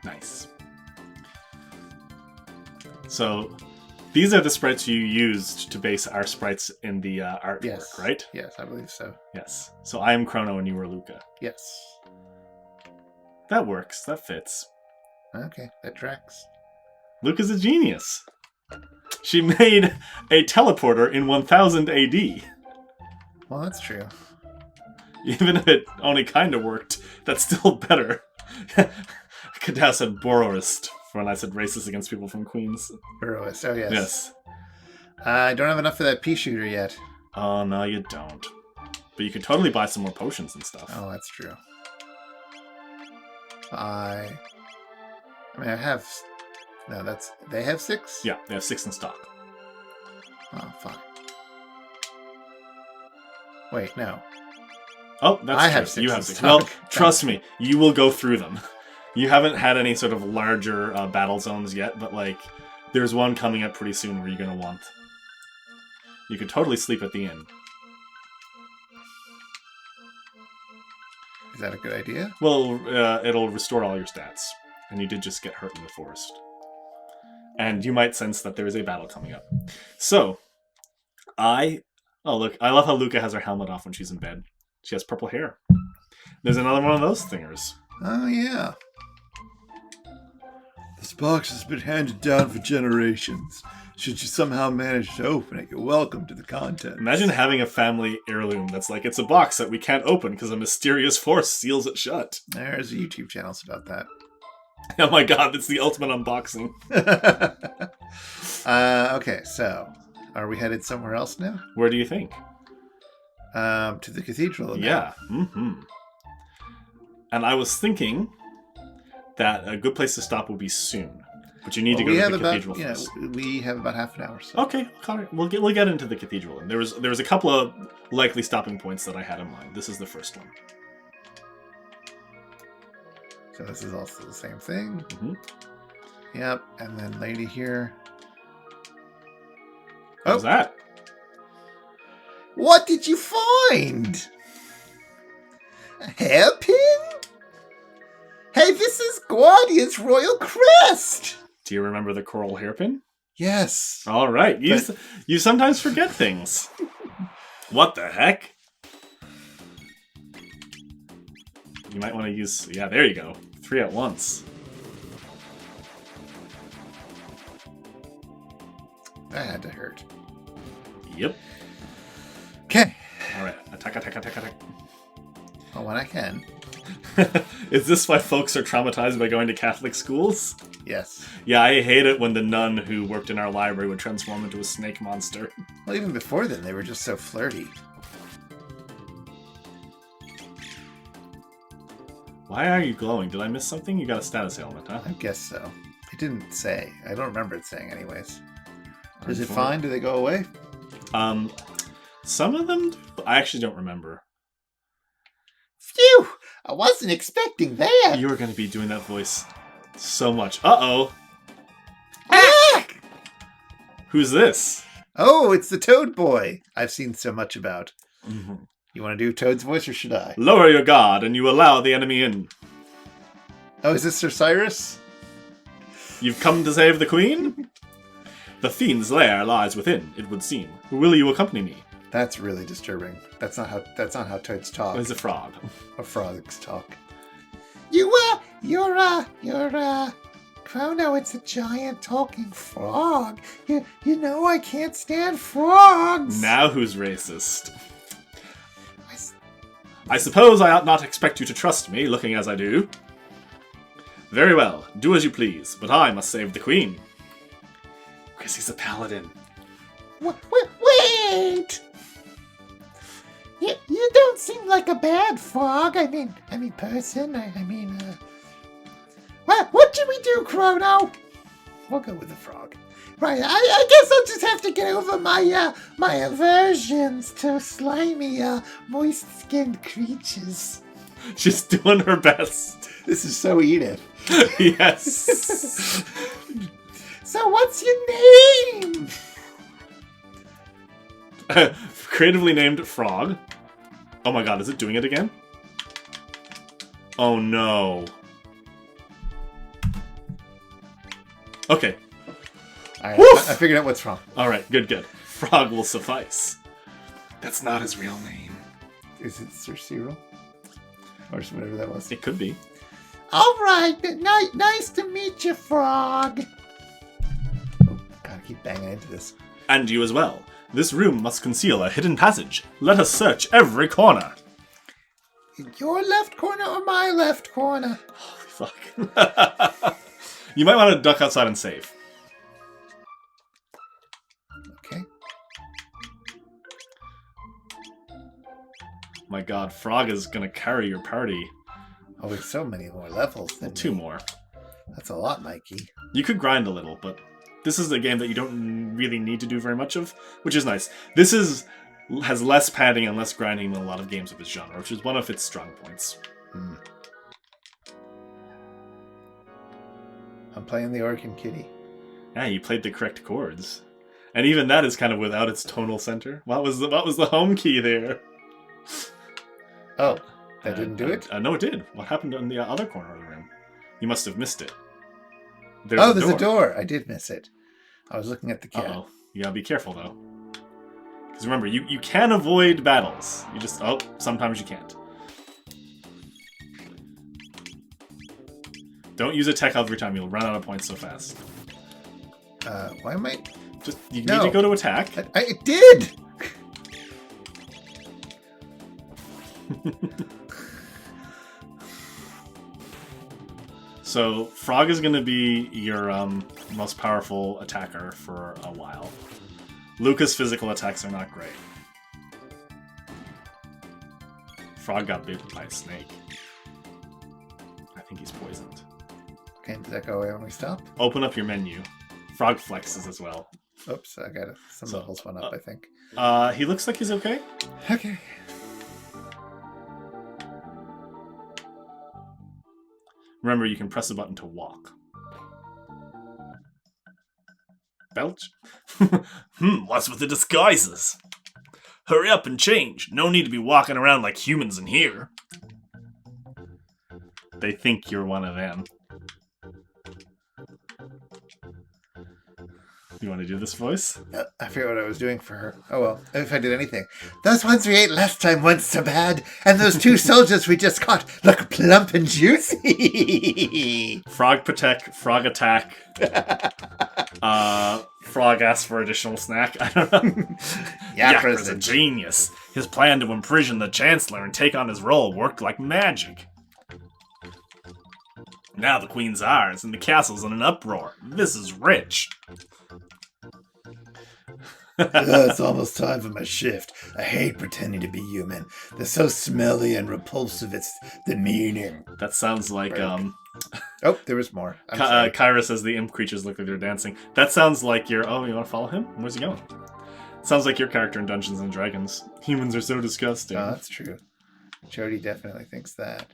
Nice. So, these are the sprites you used to base our sprites in the artwork, yes. right? Yes, I believe so. Yes. So I am Chrono and you were Luca. Yes. That works. That fits. Okay, that tracks. Luca's a genius. She made a teleporter in 1000 AD. Well, that's true. Even if it only kind of worked, that's still better. I could have said Bororist when I said racist against people from Queens. Burrowist, oh yes. Yes. I don't have enough for that pea shooter yet. Oh, no, you don't. But you could totally buy some more potions and stuff. Oh, that's true. I mean, I have... No, that's... They have 6? Yeah, they have 6 in stock. Oh, fine. Wait, no. Oh, that's I true. have 6 You in have 6. stock. Well, trust me, you will go through them. You haven't had any sort of larger battle zones yet, but, like, there's one coming up pretty soon where you're going to want. You could totally sleep at the inn. Is that a good idea? Well, it'll restore all your stats. And you did just get hurt in the forest. And you might sense that there is a battle coming up. So, oh look, I love how Luca has her helmet off when she's in bed. She has purple hair. There's another one of those thingers. Oh, yeah. This box has been handed down for generations. Should you somehow manage to open it, you're welcome to the contents. Imagine having a family heirloom that's like, it's a box that we can't open because a mysterious force seals it shut. There's YouTube channels about that. Oh my god, it's the ultimate unboxing. Okay, so are we headed somewhere else now? Where do you think? To the cathedral. Now. Yeah. Mm-hmm. And I was thinking that a good place to stop would be soon. But you need to go to the cathedral first. We have about half an hour. So. Okay, Connor, we'll get into the cathedral. And there was a couple of likely stopping points that I had in mind. This is the first one. So this is also the same thing. Mm-hmm. Yep, and then lady here. How's that? What did you find? A hairpin? Hey, this is Guardian's royal crest! Do you remember the coral hairpin? Yes. All right. You sometimes forget things. What the heck? You might want to use... Yeah, there you go. 3 at once. That had to hurt. Yep. Okay. All right. Attack. Oh, when I can. Is this why folks are traumatized by going to Catholic schools? Yes. Yeah, I hate it when the nun who worked in our library would transform into a snake monster. Well, even before then, they were just so flirty. Why are you glowing? Did I miss something? You got a status ailment, huh? I guess so. It didn't say. I don't remember it saying anyways. Is it fine? Do they go away? Some of them do. I actually don't remember. Phew! I wasn't expecting that. You were going to be doing that voice so much. Uh-oh. Ah! Who's this? Oh, it's the Toad Boy I've seen so much about. Mm-hmm. You want to do Toad's voice or should I? Lower your guard and you allow the enemy in. Oh, is this Sir Cyrus? You've come to save the queen? The fiend's lair lies within, it would seem. Will you accompany me? That's really disturbing. That's not how toads talk. It's a frog. Or frogs talk. You're Chrono, it's a giant talking frog. You know I can't stand frogs. Now who's racist? I suppose I ought not expect you to trust me, looking as I do. Very well, do as you please, but I must save the queen. Because he's a paladin. Wait! You don't seem like a bad frog. I mean person. What should we do, Chrono? We'll go with the frog. Right, I guess I'll just have to get over my aversions to slimy, moist-skinned creatures. She's doing her best. This is so Edith. Yes. So what's your name? Creatively named Frog. Oh my god, is it doing it again? Oh no. Okay. Alright, Woof! I figured out what's wrong. Alright, good. Frog will suffice. That's not his real name. Is it Sir Cyril? Or whatever that was. It could be. All right, nice to meet you, Frog. Oh, gotta keep banging into this. And you as well. This room must conceal a hidden passage. Let us search every corner. Your left corner or my left corner? Holy fuck. You might want to duck outside and save. Okay. My god, Frog is gonna carry your party. Oh, there's so many more levels than 2 me. more. That's a lot, Mikey. You could grind a little, but this is a game that you don't really need to do very much of, which is nice. This has less padding and less grinding than a lot of games of its genre, which is one of its strong points. I'm playing the Organ Kitty. Yeah, you played the correct chords. And even that is kind of without its tonal center. What was the home key there? Oh, that didn't do it? No, it did. What happened in the other corner of the room? You must have missed it. There's a door. I did miss it. I was looking at the cat. Uh-oh. You gotta be careful, though. Because remember, you can avoid battles. You just... Oh, sometimes you can't. Don't use a tech every time. You'll run out of points so fast. Why am I... You need to go to attack. I did! So Frog is going to be your most powerful attacker for a while. Luca's physical attacks are not great. Frog got bit by a snake. I think he's poisoned. Okay, does that go away when we stop? Open up your menu. Frog flexes as well. Oops, I got it. Some levels went up, I think. He looks like he's okay. Okay. Remember, you can press a button to walk. Belch? What's with the disguises? Hurry up and change. No need to be walking around like humans in here. They think you're one of them. You want to do this voice? I forget what I was doing for her. Oh well, if I did anything. Those ones we ate last time weren't so bad, and those 2 soldiers we just caught look plump and juicy. Frog protect, frog attack. Frog asks for additional snack. I don't know. Yakra's a genius. His plan to imprison the Chancellor and take on his role worked like magic. Now the Queen's ours, and the castle's in an uproar. This is rich. It's almost time for my shift. I hate pretending to be human. They're so smelly and repulsive, it's demeaning. That sounds like, Oh, there was more. Kyra says the imp creatures look like they're dancing. That sounds like your... Oh, you want to follow him? Where's he going? Sounds like your character in Dungeons & Dragons. Humans are so disgusting. Oh, that's true. Jody definitely thinks that.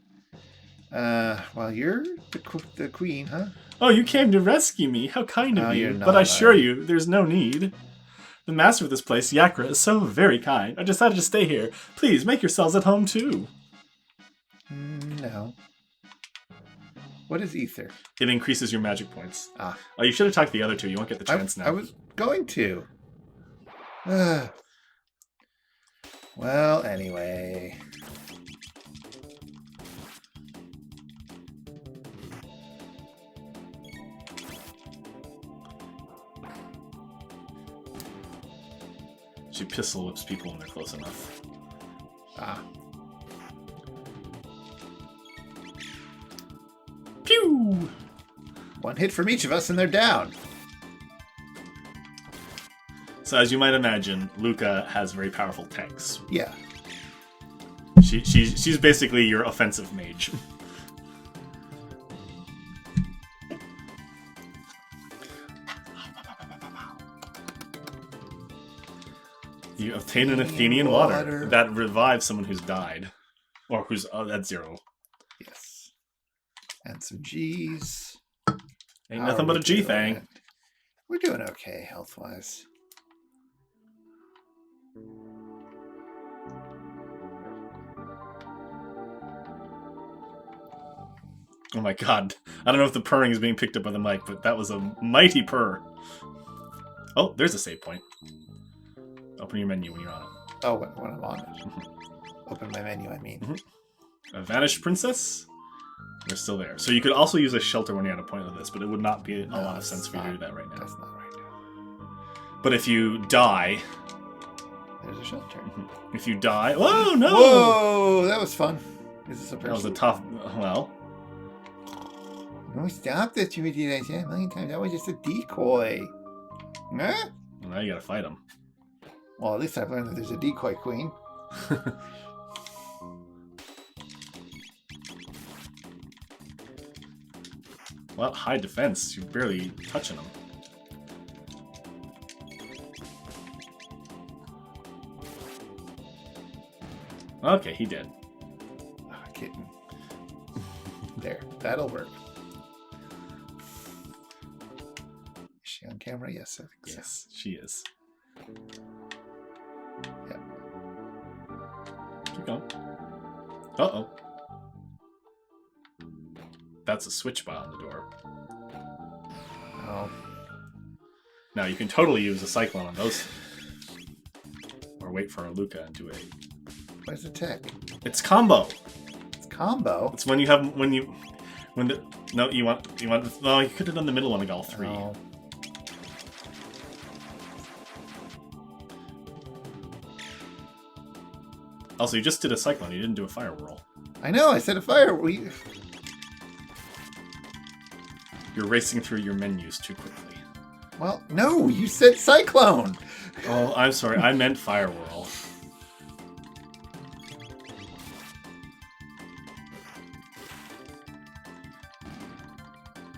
Well, you're the queen, huh? Oh, you came to rescue me. How kind of you. Not, but I assure you, there's no need. The master of this place, Yakra, is so very kind. I decided to stay here. Please, make yourselves at home, too. No. What is ether? It increases your magic points. Ah. Oh, you should have talked to the other two. You won't get the chance now. I was going to. Well, anyway. She pistol whips people when they're close enough. Ah. Pew! 1 hit from each of us and they're down. So as you might imagine, Luca has very powerful tanks. Yeah. She's basically your offensive mage. You obtain an Athenian water that revives someone who's died. Or who's at 0. Yes. And some G's. Ain't nothing but a G thing. We're doing okay health-wise. Oh my god. I don't know if the purring is being picked up by the mic, but that was a mighty purr. Oh, there's a save point. Open your menu when you're on it. Oh, when I'm on it. Open my menu, I mean. A vanished princess? They're still there. So you could also use a shelter when you're at a point like this, but it would not be a lot of sense for you to do that right now. That's not right now. But if you die... There's a shelter. If you die... Whoa, no! Whoa! That was fun. Is this a person? That was a tough... Well... No, stop this, you idiot. I said a million times. That was just a decoy. Huh? Well, now you gotta fight him. Well, at least I've learned that there's a decoy queen. Well, high defense. You're barely touching him. Okay, he did. Oh, kitten. There. That'll work. Is she on camera? Yes, I think so. Yes, she is. Yep. Keep going. Uh-oh. That's a switch bot on the door. Oh. Now, you can totally use a Cyclone on those. Or wait for a Luca and do a... Where's the tech? It's combo! It's combo? It's when you have... No, you want... No, you could have done the middle one and got all 3. Oh. Also, you just did a Cyclone. You didn't do a Fire Whirl. I know, I said a fire. You're racing through your menus too quickly. Well, no, you said cyclone. Oh, I'm sorry. I meant fire whirl.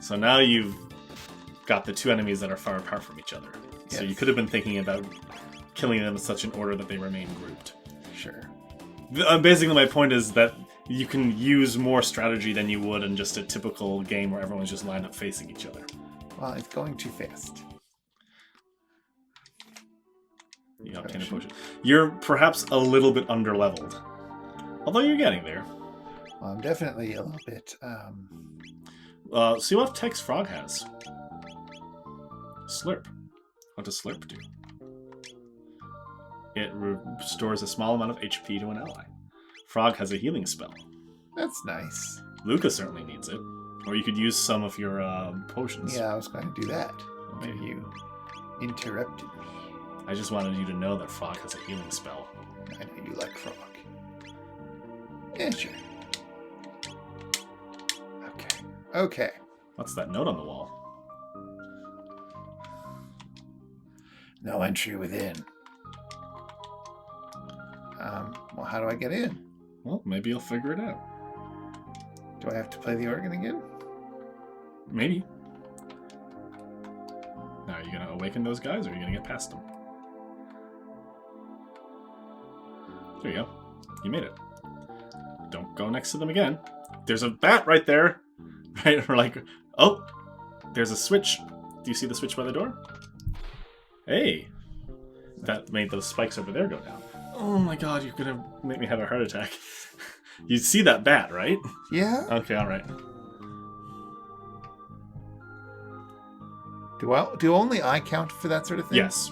So now you've got the two enemies that are far apart from each other. So you could have been thinking about killing them in such an order that they remain grouped. Sure. Basically, my point is that you can use more strategy than you would in just a typical game where everyone's just lined up facing each other. Well, it's going too fast. You obtain a potion. You're perhaps a little bit under-leveled. Although you're getting there. Well, I'm definitely a little bit... See what text Frog has. Slurp. What does Slurp do? It restores a small amount of HP to an ally. Frog has a healing spell. That's nice. Luca certainly needs it. Or you could use some of your potions. Yeah, I was going to do that. Okay. When you interrupted me. I just wanted you to know that Frog has a healing spell. I know you like Frog. Yeah, sure. Okay. What's that note on the wall? No entry within. Well, how do I get in? Well, maybe you'll figure it out. Do I have to play the organ again? Maybe. Now, are you going to awaken those guys, or are you going to get past them? There you go. You made it. Don't go next to them again. There's a bat right there. Right? We're like, oh, there's a switch. Do you see the switch by the door? Hey. That made those spikes over there go down. Oh my god, you're going to make me have a heart attack. You see that bat, right? Yeah. Okay, alright. Do only I count for that sort of thing? Yes.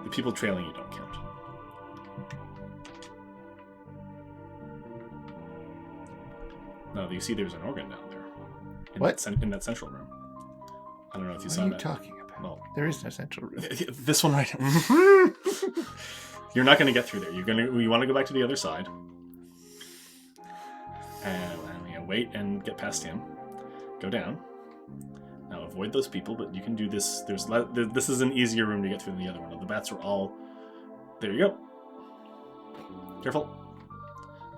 The people trailing you don't count. No, you see there's an organ down there. In that central room. I don't know if you saw that. What are you talking about? Well, there is no central room. This one right here. You're not going to get through there. You want to go back to the other side. And wait and get past him. Go down. Now avoid those people, but you can do this. This is an easier room to get through than the other one. The bats were all... There you go. Careful.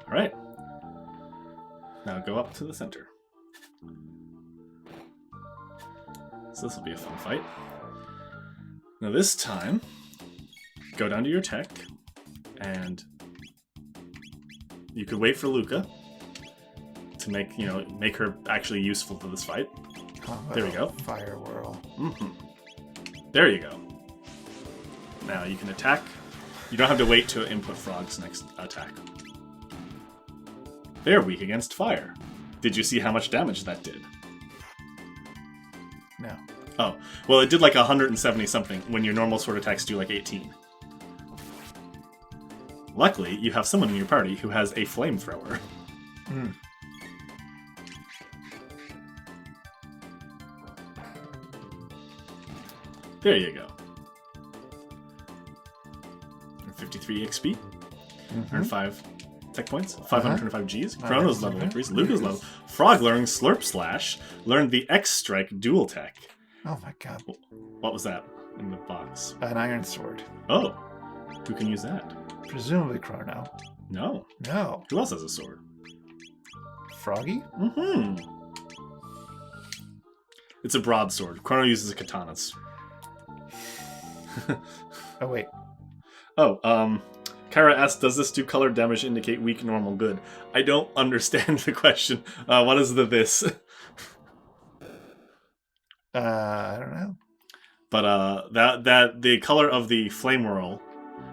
All right. Now go up to the center. So this will be a fun fight. Now this time, go down to your tech, and you could wait for Luca to make her actually useful to this fight. There we go. Fire whirl. Mm-hmm. There you go. Now you can attack. You don't have to wait to input Frog's next attack. They're weak against fire. Did you see how much damage that did? No. Oh, well, it did like 170 something when your normal sword attacks do like 18. Luckily, you have someone in your party who has a flamethrower. Mm. There you go. 53 XP. Earn 5 tech points. 525 Gs. Chrono's level increase. Luca's level. Frog learning Slurp Slash. Learned the X Strike dual tech. Oh my god. What was that in the box? An iron sword. Oh. Who can use that? Presumably Chrono. No. No. Who else has a sword? Froggy? Mm-hmm. It's a broadsword. Chrono uses katanas. Oh, wait. Oh, Kyra asks, does this do color damage indicate weak, normal, good? I don't understand the question. What is this? I don't know. But that the color of the flame whirl,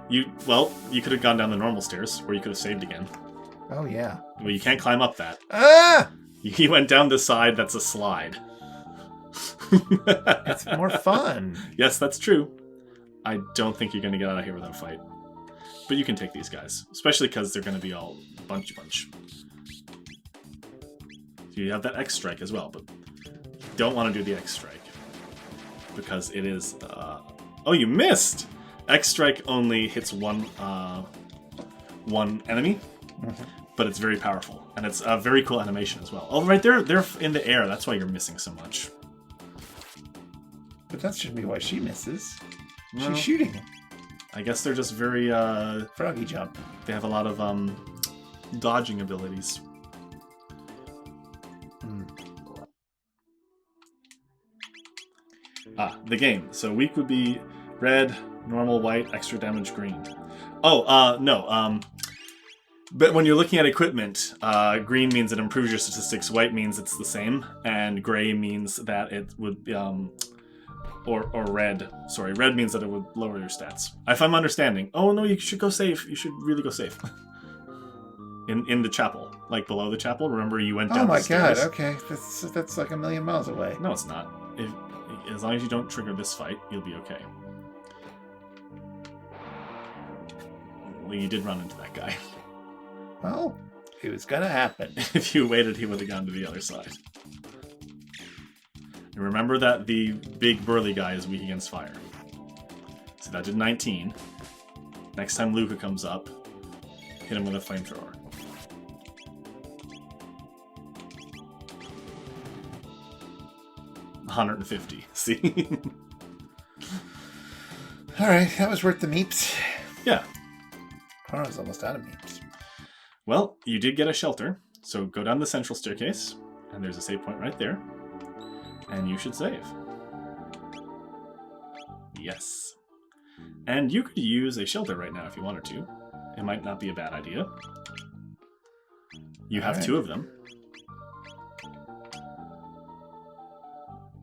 you could have gone down the normal stairs, or you could have saved again. Oh yeah. Well, you can't climb up that. Ah! You went down the side. That's a slide. It's more fun. Yes, that's true. I don't think you're going to get out of here without a fight. But you can take these guys, especially because they're going to be all bunch. You have that X Strike as well, but don't want to do the X Strike because it is. Oh, you missed! X Strike only hits one enemy, but it's very powerful, and it's a very cool animation as well. Oh, right there, they're in the air. That's why you're missing so much. But that should be why she misses. Well, She's shooting him. I guess they're just very, Froggy jump. they have a lot of, dodging abilities. The game. So weak would be red, normal, white, extra damage, green. Oh, no. But when you're looking at equipment, green means it improves your statistics, white means it's the same, and gray means that it would be, or red. Sorry, red means that it would lower your stats. If I'm understanding. Oh no, you should go safe. You should really go safe. In the chapel, like below the chapel. Remember, you went down the stairs. God, okay. That's like a million miles away. No, it's not. As long as you don't trigger this fight, you'll be okay. Well, you did run into that guy. Well, it was gonna happen. If you waited, he would have gone to the other side. And remember that the big burly guy is weak against fire. So that did 19. Next time Luca comes up, hit him with a flamethrower. $150. See? Alright, that was worth the meeps. Yeah. Chrono's almost out of meeps. Well, you did get a shelter, so go down the central staircase, and there's a save point right there, and you should save. Yes. And you could use a shelter right now if you wanted to. It might not be a bad idea. You have 2 of them.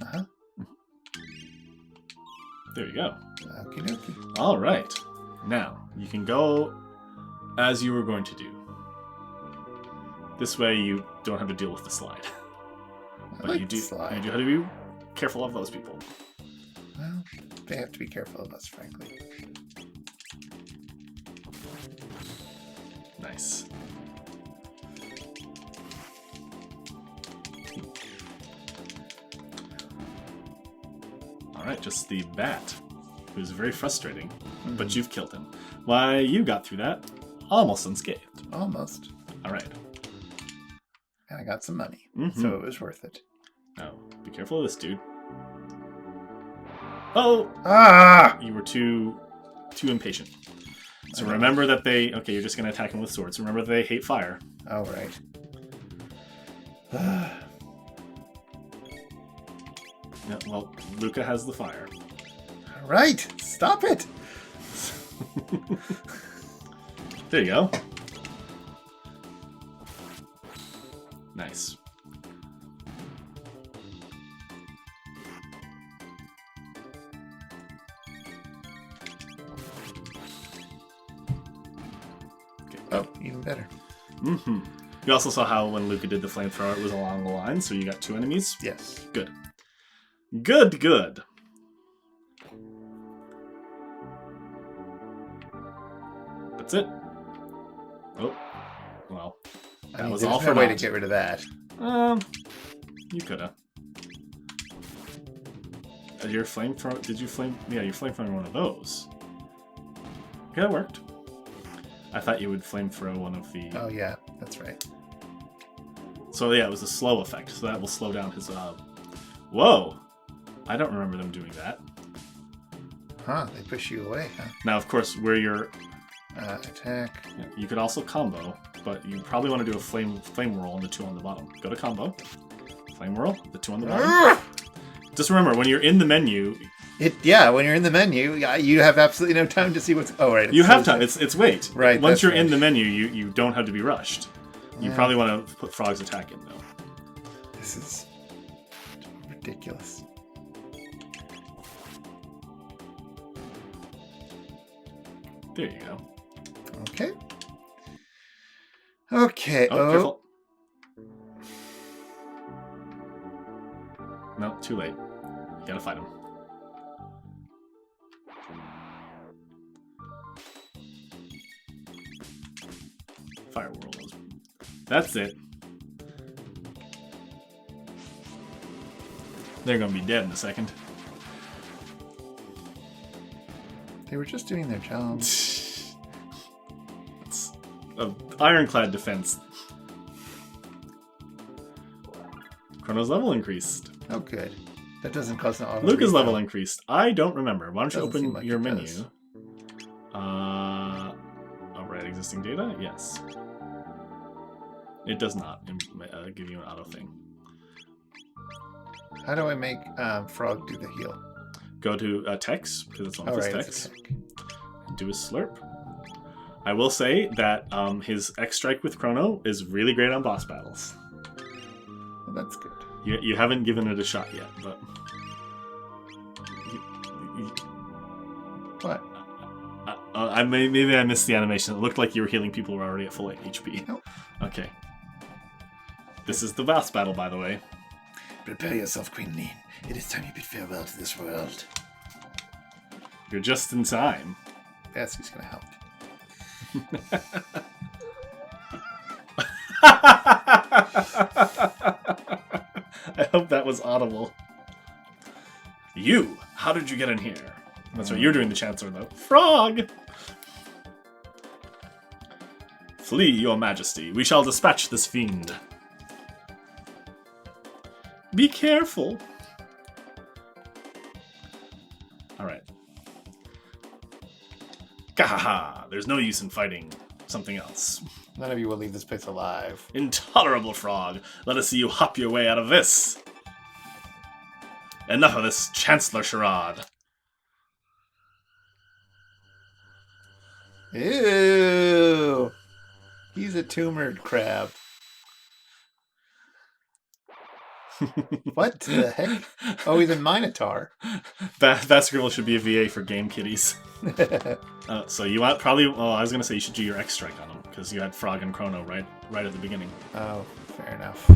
Uh-huh. There you go. Okie dokie. All right. Now, you can go as you were going to do. This way you don't have to deal with the slide. But you do have to be careful of those people. Well, they have to be careful of us, frankly. Nice. Alright, just the bat, who's very frustrating, but you've killed him. Why, you got through that almost unscathed. Almost. Alright. And I got some money, so it was worth it. Now, be careful of this dude. Oh! Ah! You were too impatient. So remember that they... Okay, you're just going to attack him with swords. Remember that they hate fire. Oh, right. Yeah, well, Luca has the fire. Right! Stop it! There you go. Nice. Okay, Oh, even better. Mm-hmm. You also saw how when Luca did the flamethrower, it was along the line, so you got 2 enemies? Yes. Good. Good, good. That's it. Oh. Well. That was all for no way to naught. get rid of that. You coulda. Your flamethrower? Did you flame? Yeah, you flamethrower one of those. Okay, that worked. I thought you would flamethrow one of the. Oh yeah, that's right. So yeah, it was a slow effect. So that will slow down his. Whoa! I don't remember them doing that. Huh? They push you away, huh? Now, of course, where you're. Attack. Yeah, you could also combo, but you probably want to do a flame whirl on the 2 on the bottom. Go to combo. Flame whirl, the 2 on the bottom. Just remember, when you're in the menu... When you're in the menu, you have absolutely no time to see what's... Oh, right. You have time. It's wait. Right. Once you're in the menu, you don't have to be rushed. You probably want to put Frog's attack in, though. This is ridiculous. There you go. Okay. Okay. Oh, careful. No, too late. You gotta fight him. Fire whirl. That's it. They're gonna be dead in a second. They were just doing their job. It's an ironclad defense. Chrono's level increased. Oh, good. That doesn't cause an auto. Luca's level increased. I don't remember. Why don't you Doesn't seem open like your it menu? does. Override existing data? Yes. It does not give you an auto thing. How do I make Frog do the heal? Go to Tex, because it's one of his Alright, Tex. it's a tech. Do a slurp. I will say that his X strike with Chrono is really great on boss battles. Well, that's good. You haven't given it a shot yet, but What? maybe I missed the animation. It looked like you were healing people who were already at full HP. Nope. Okay. This is the boss battle, by the way. Prepare yourself, Queen Lean. It is time you bid farewell to this world. You're just in time. That's who's gonna help. I hope that was audible. You! How did you get in here? That's right, you're doing the Chancellor, though. Frog! Flee, your majesty. We shall dispatch this fiend. Be careful. Alright. Gahaha! There's no use in fighting something else. None of you will leave this place alive. Intolerable frog! Let us see you hop your way out of this! Enough of this Chancellor charade! Ew! He's a tumored crab. What the heck? Oh, he's a Minotaur. Baskerville should be a VA for game kitties. So you want probably... Well, I was going to say you should do your X strike on him, because you had Frog and Chrono right at the beginning. Oh, fair enough.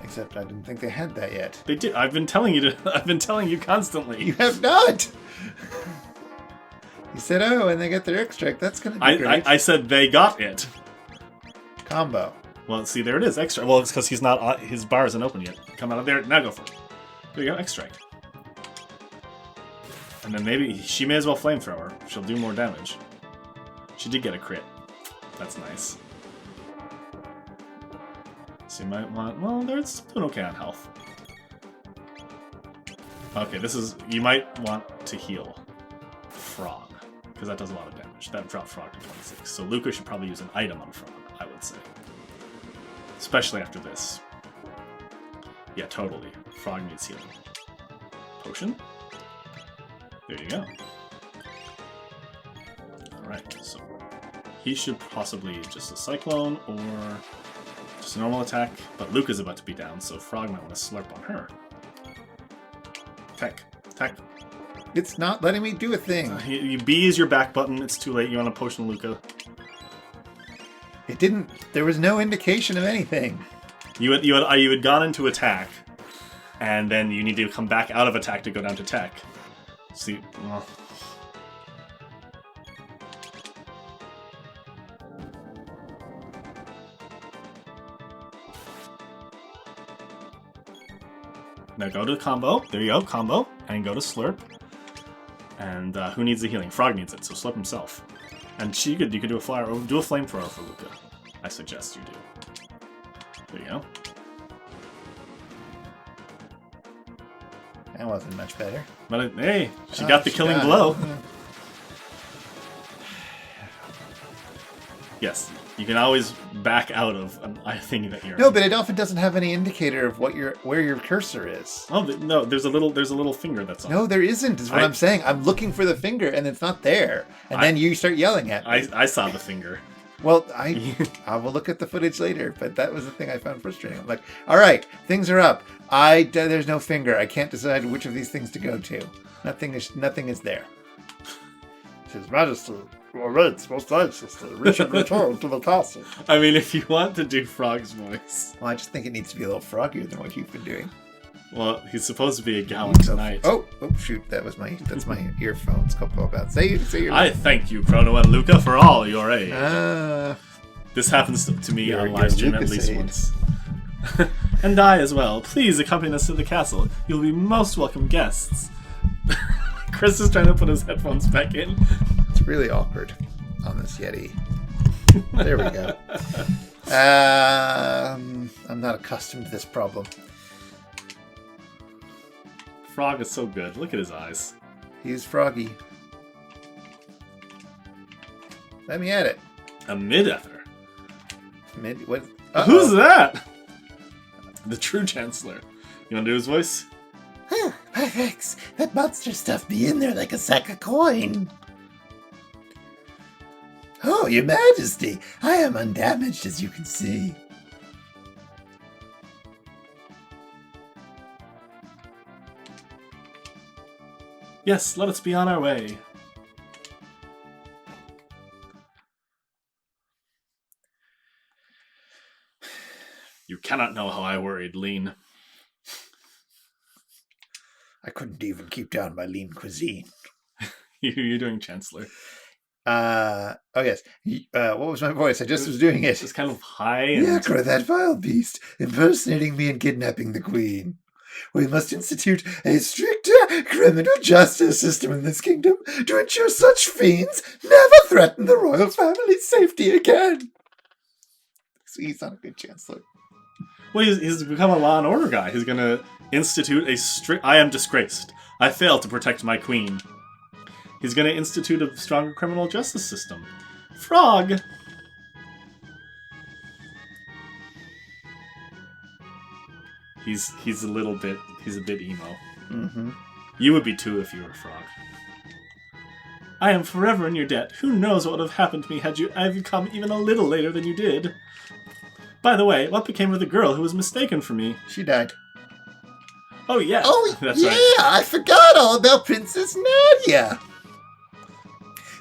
Except I didn't think they had that yet. They did. I've been telling you constantly. You have not! You said, oh, and they get their X strike. That's going to be great. I said they got it. Combo. Well, see, there it is. Extra. Well, it's because he's not. His bar isn't open yet. Come out of there. Now go for it. There you go. X strike. And then maybe she may as well flamethrower. She'll do more damage. She did get a crit. That's nice. So you might want... Well, they're still doing okay on health. Okay, this is... You might want to heal Frog, because that does a lot of damage. That dropped Frog to 26. So Luca should probably use an item on Frog, I would say. Especially after this. Yeah, totally. Frog needs healing. Potion? There you go. Alright, so he should possibly just a Cyclone or just a normal attack, but Luca's about to be down, so Frog might want to slurp on her. Attack. Attack. It's not letting me do a thing. B is your back button, it's too late, you want to potion Luca. It didn't... There was no indication of anything. You had gone into attack, and then you need to come back out of attack to go down to tech. See, well... Now go to combo. There you go, combo. And go to slurp. And who needs the healing? Frog needs it, so slurp himself. And you could do a flyer or do a flamethrower for Luca. I suggest you do. There you go. That wasn't much better. But hey, she got the killing blow. Yes, you can always back out of a thing that you're. No, but it often doesn't have any indicator of what where your cursor is. Oh no, there's a little finger that's on. No, there isn't. Is what I'm saying. I'm looking for the finger and it's not there, and then you start yelling at me. I saw the finger. Well, I will look at the footage later, but that was the thing I found frustrating. I'm like, all right, things are up. There's no finger. I can't decide which of these things to go to. Nothing is there. His Majesty, your rates most anxiously. We should return to the castle. I mean, if you want to do Frog's voice. Well, I just think it needs to be a little froggier than what you've been doing. Well, he's supposed to be a gallant knight. Oh, shoot! That's my earphones. Couple about say your. I thank you, Chrono and Luca, for all your aid. This happens to me on live stream at least once. And I as well. Please accompany us to the castle. You'll be most welcome guests. Chris is trying to put his headphones back in. It's really awkward on this Yeti. There we go. I'm not accustomed to this problem. Frog is so good. Look at his eyes. He's froggy. Let me at it. A mid-ether. What? Who's that? The true Chancellor. You want to do his voice? Thanks. That monster stuffed me in there like a sack of coin. Oh, Your Majesty, I am undamaged, as you can see. Yes, let us be on our way. You cannot know how I worried, Lean. I couldn't even keep down my lean cuisine. You're doing Chancellor. Oh yes. What was my voice? I just was doing it. It's kind of high. And... Yakra, that vile beast, impersonating me and kidnapping the queen. We must institute a stricter criminal justice system in this kingdom to ensure such fiends never threaten the royal family's safety again. So he's not a good chancellor. Well, he's become a law and order guy. He's going to institute a strict... I am disgraced. I failed to protect my queen. He's going to institute a stronger criminal justice system. Frog! He's a little bit... He's a bit emo. Mm-hmm. You would be too if you were a frog. I am forever in your debt. Who knows what would have happened to me had I come even a little later than you did. By the way, what became of the girl who was mistaken for me? She died. Oh, yeah. Oh, that's yeah, right. I forgot all about Princess Nadia.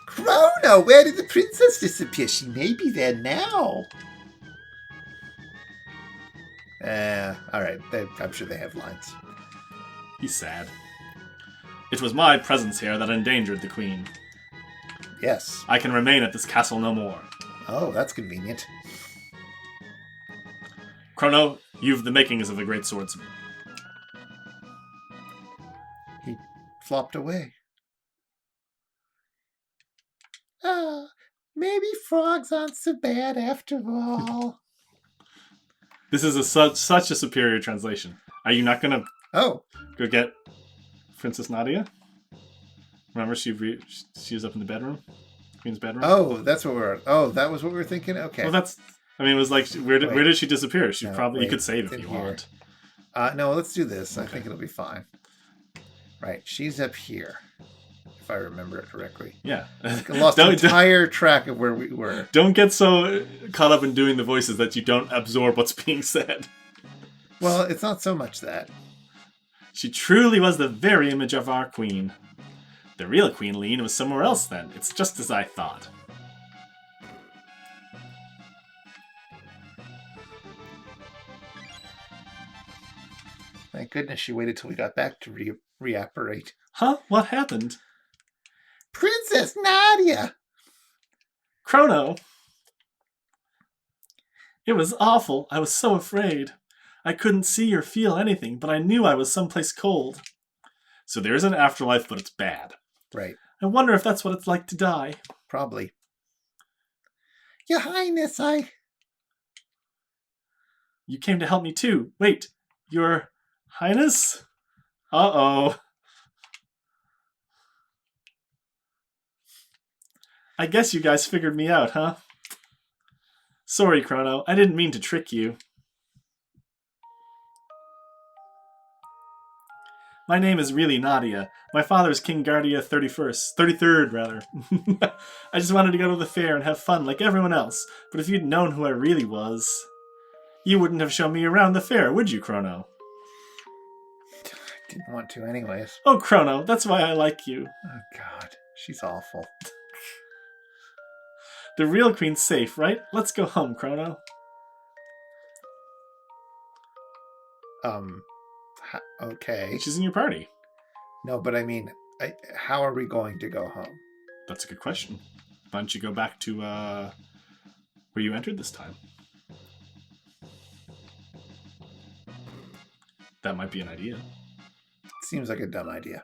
Chrono, where did the princess disappear? She may be there now. Alright. I'm sure they have lines. He's sad. It was my presence here that endangered the queen. Yes. I can remain at this castle no more. Oh, that's convenient. Chrono, you've the makings of a great swordsman. He flopped away. Maybe frogs aren't so bad after all. This is such a superior translation. Are you not going to go get Princess Nadia? Remember, she was up in the bedroom? Queen's bedroom? Oh, that's what that was what we were thinking? Okay. Well, it was like, where did she disappear? You could save if you want. No, let's do this. Okay. I think it'll be fine. Right, she's up here, if I remember it correctly. Yeah. I lost the entire track of where we were. Don't get so caught up in doing the voices that you don't absorb what's being said. Well, it's not so much that. She truly was the very image of our queen. The real Queen Lean was somewhere else then. It's just as I thought. Thank goodness she waited till we got back to reapparate. Huh? What happened? Princess Nadia! Chrono! It was awful. I was so afraid. I couldn't see or feel anything, but I knew I was someplace cold. So there's an afterlife, but it's bad. Right. I wonder if that's what it's like to die. Probably. Your Highness, You came to help me too. Wait, Your Highness? Uh-oh. I guess you guys figured me out, huh? Sorry, Chrono. I didn't mean to trick you. My name is really Nadia. My father's King Guardia 33rd, rather. I just wanted to go to the fair and have fun like everyone else, but if you'd known who I really was, you wouldn't have shown me around the fair, would you, Chrono? Didn't want to anyways. Oh, Chrono, that's why I like you. Oh, God. She's awful. The real queen's safe, right? Let's go home, Chrono. Okay. She's in your party. No, but I mean, how are we going to go home? That's a good question. Why don't you go back to where you entered this time? That might be an idea. Seems like a dumb idea.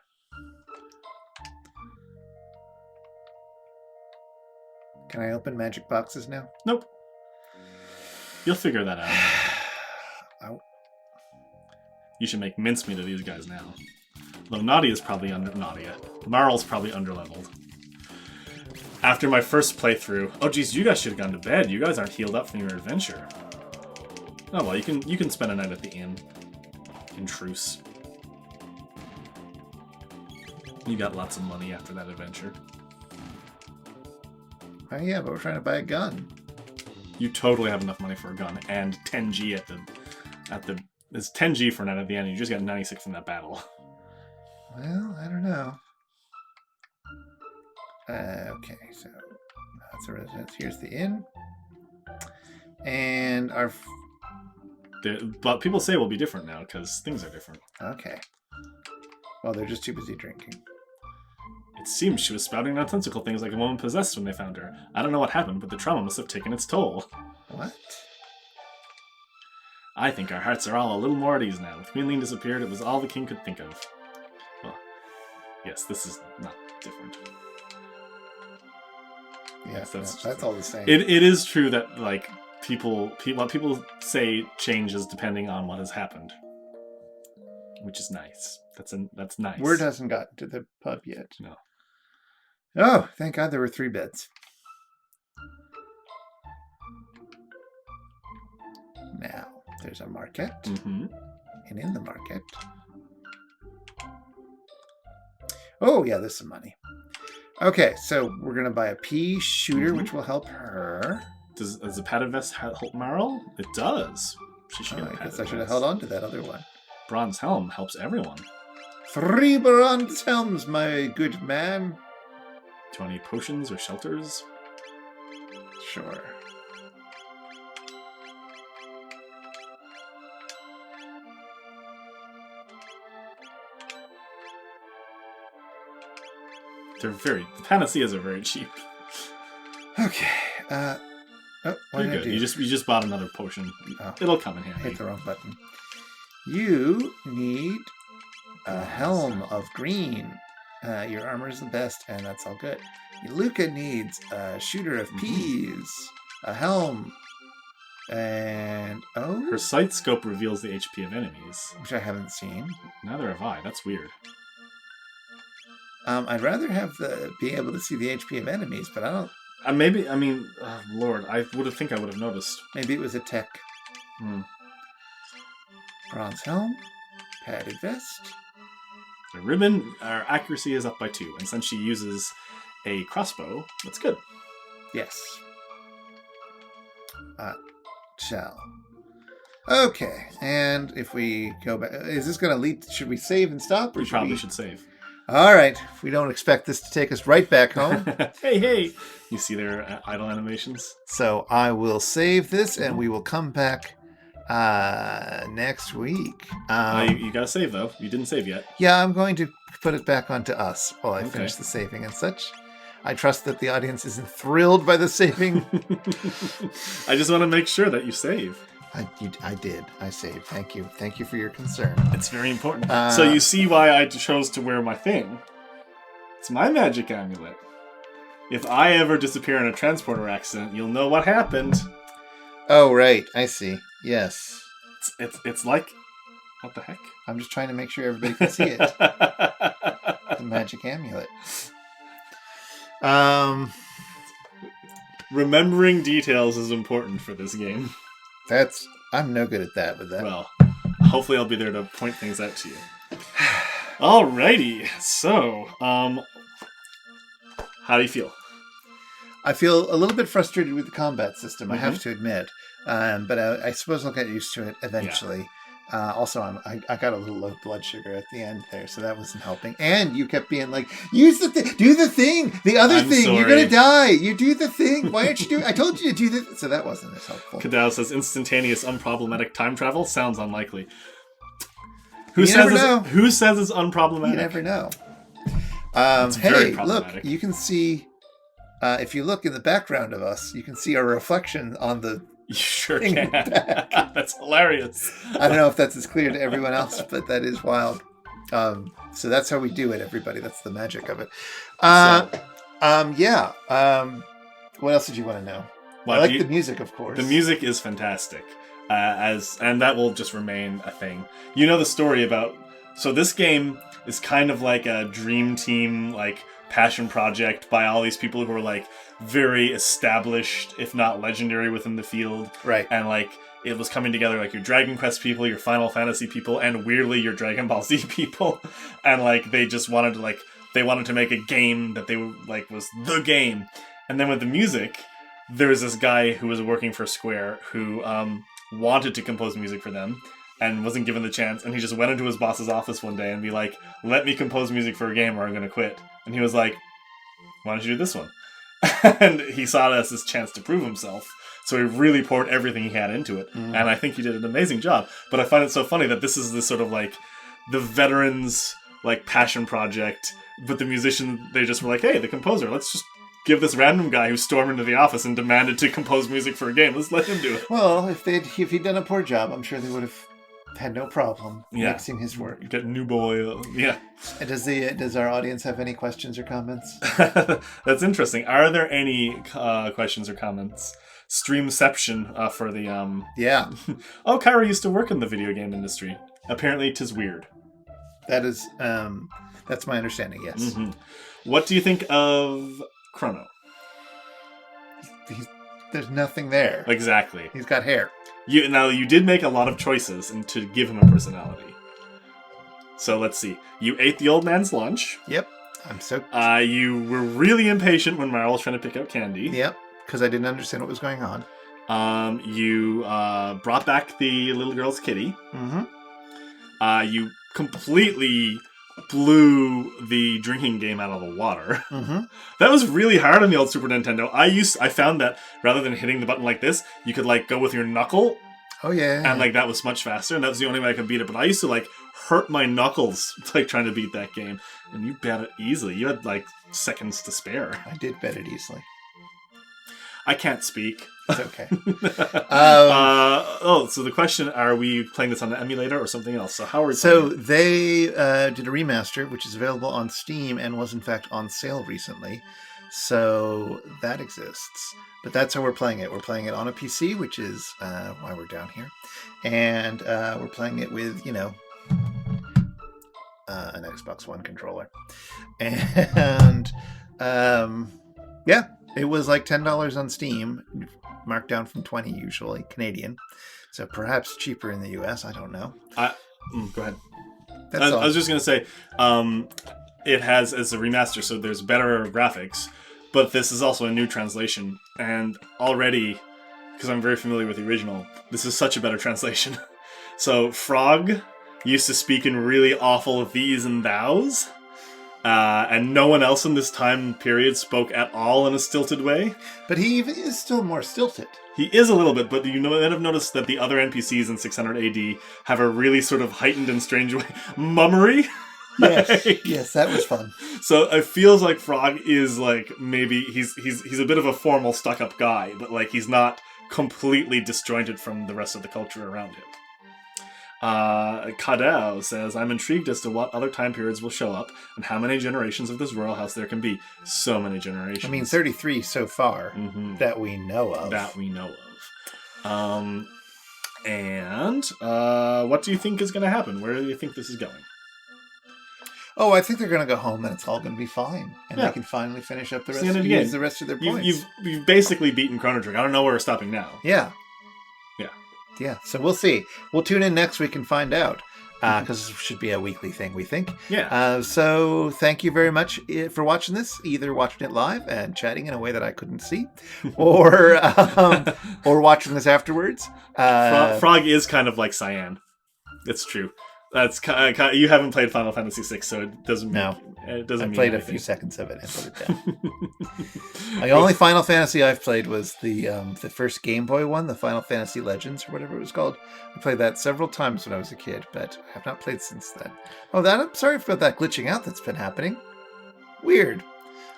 Can I open magic boxes now? Nope. You'll figure that out. You should make mincemeat of these guys now. Though Nadia's probably Marle's probably underleveled. After my first playthrough... Oh, geez, you guys should have gone to bed. You guys aren't healed up from your adventure. Oh, well, you can spend a night at the inn. In truce. You got lots of money after that adventure. Oh, yeah, but we're trying to buy a gun. You totally have enough money for a gun and 10G at the it's 10G for a night at the end. You just got 96 in that battle. Well, I don't know. Okay, so that's a residence. Here's the inn. And our... But people say we'll be different now because things are different. Okay. Well, they're just too busy drinking. It seems she was spouting nonsensical things like a woman possessed when they found her. I don't know what happened, but the trauma must have taken its toll. What? I think our hearts are all a little more at ease now. With Queenling disappeared, it was all the king could think of. Well, yes, this is not different. Yeah, yes, that's all the same. It is true that like what people say changes depending on what has happened, which is nice. That's nice. Word hasn't gotten to the pub yet. No. Oh, thank God there were 3 beds. Now, there's a market. Mm-hmm. And in the market... Oh, yeah, there's some money. Okay, so we're going to buy a pea shooter, which will help her. Does the padded vest help Marle? It does. She should get a I padded guess I should have vest. held on to that other one. Bronze helm helps everyone. 3 bronze helms, my good man. Do you want any potions or shelters? Sure. The panaceas are very cheap. Okay. What You're did I good. do? You just bought another potion. Oh. It'll come in handy. Hit the wrong button. You need a helm of green. Your armor is the best, and that's all good. Luca needs a shooter of peas, a helm, and Her sight scope reveals the HP of enemies. which I haven't seen. Neither have I. That's weird. I'd rather have be able to see the HP of enemies, but I don't. Lord, I would have noticed. Maybe it was a tech. Bronze helm, padded vest. The ribbon, our accuracy is up by 2, and since she uses a crossbow, that's good. Yes. Shell. Okay, and if we go back, is this going to lead? Should we save and stop? Or We probably should save. All right. We don't expect this to take us right back home. Hey! You see their idle animations? So I will save this, and we will come back next week. You gotta save, though. You didn't save yet. Yeah, I'm going to put it back onto us while I finish the saving and such. I trust that the audience isn't thrilled by the saving. I just want to make sure that you save. I did. I saved. Thank you. Thank you for your concern. It's very important. So you see why I chose to wear my thing. It's my magic amulet. If I ever disappear in a transporter accident, you'll know what happened. Oh, right. I see. Yes. It's like... What the heck? I'm just trying to make sure everybody can see it. The magic amulet. Remembering details is important for this game. I'm no good at that with that. Well, hopefully I'll be there to point things out to you. Alrighty, so, how do you feel? I feel a little bit frustrated with the combat system, I have to admit. But I suppose I'll get used to it eventually. Also, I got a little low blood sugar at the end there, so that wasn't helping. And you kept being like, use the thing, do the thing, the other thing, sorry. You're going to die. You do the thing. Why aren't you doing I told you to do this. So that wasn't as helpful. Kadao says instantaneous, unproblematic time travel sounds unlikely. You never know. Who says it's unproblematic? You never know. very Hey, look, problematic. you can see, if you look in the background of us, you can see our reflection on the You sure thing can. back. That's hilarious. I don't know if that's as clear to everyone else, but that is wild. So that's how we do it, everybody. That's the magic of it. Yeah. What else did you want to know? I like the music, of course. The music is fantastic, and that will just remain a thing. You know the story about So this game is kind of like a dream team, like passion project by all these people who are like very established, if not legendary, within the field. Right. And like it was coming together, like your Dragon Quest people, your Final Fantasy people, and weirdly your Dragon Ball Z people. And like they just wanted to make a game that they like was the game. And then with the music, there was this guy who was working for Square who wanted to compose music for them and wasn't given the chance. And he just went into his boss's office one day and be like, "Let me compose music for a game or I'm going to quit." And he was like, "Why don't you do this one?" And he saw it as his chance to prove himself. So he really poured everything he had into it. And I think he did an amazing job. But I find it so funny that this is this sort of like the veterans like passion project. But the musician, they just were like, "Hey, the composer, let's just give this random guy who stormed into the office and demanded to compose music for a game. Let's let him do it." Well, if he'd done a poor job, I'm sure they would have had no problem mixing his work. Get new boy. Yeah. And does our audience have any questions or comments? That's interesting. Are there any questions or comments? Streamception for the Yeah. Oh, Kyra used to work in the video game industry. Apparently, 'tis weird. That is that's my understanding. Yes. Mm-hmm. What do you think of Chrono? There's nothing there. Exactly. He's got hair. You did make a lot of choices and to give him a personality. So let's see. You ate the old man's lunch. Yep. I'm so. You were really impatient when Marle was trying to pick out candy. Yep. Because I didn't understand what was going on. You brought back the little girl's kitty. Mm-hmm. You completely blew the drinking game out of the water. Mm-hmm. That was really hard on the old Super Nintendo. I found that rather than hitting the button like this, you could like go with your knuckle. Oh yeah. And like that was much faster, and that was the only way I could beat it. But I used to like hurt my knuckles like trying to beat that game, and you bet it easily. You had like seconds to spare. I did bet it easily. I can't speak. It's okay. So the question, are we playing this on an emulator or something else? So how are we So playing it? they did a remaster, which is available on Steam and was in fact on sale recently. So that exists. But that's how we're playing it. We're playing it on a PC, which is why we're down here. And we're playing it with, an Xbox One controller. And yeah, it was like $10 on Steam, marked down from 20 usually, Canadian. So perhaps cheaper in the US, I don't know. Go ahead. That's I was just going to say, it has as a remaster, so there's better graphics, but this is also a new translation. And already, because I'm very familiar with the original, this is such a better translation. So Frog used to speak in really awful these and thous. And no one else in this time period spoke at all in a stilted way. But he even is still more stilted. He is a little bit, but you might have noticed that the other NPCs in 600 AD have a really sort of heightened and strange way. Mummery? Yes, yes, that was fun. So it feels like Frog is like, maybe he's a bit of a formal stuck-up guy, but like he's not completely disjointed from the rest of the culture around him. Kadao says, "I'm intrigued as to what other time periods will show up and how many generations of this royal house there can be." So many generations. I mean, 33 so far that we know of. And what do you think is going to happen? Where do you think this is going? Oh, I think they're going to go home and it's all going to be fine. And they can finally finish up the rest of their points. You've basically beaten Chrono Trigger. I don't know where we're stopping now. Yeah, so we'll see. We'll tune in next week and find out. Because this should be a weekly thing, we think. Yeah. So thank you very much for watching this. Either watching it live and chatting in a way that I couldn't see, or watching this afterwards. Frog is kind of like Cyan. It's true. That's you haven't played Final Fantasy VI, so it doesn't. It doesn't. I played a few seconds of it and put it down. The only Final Fantasy I've played was the first Game Boy one, the Final Fantasy Legends or whatever it was called. I played that several times when I was a kid, but I have not played since then. Oh, I'm sorry about that glitching out that's been happening. Weird.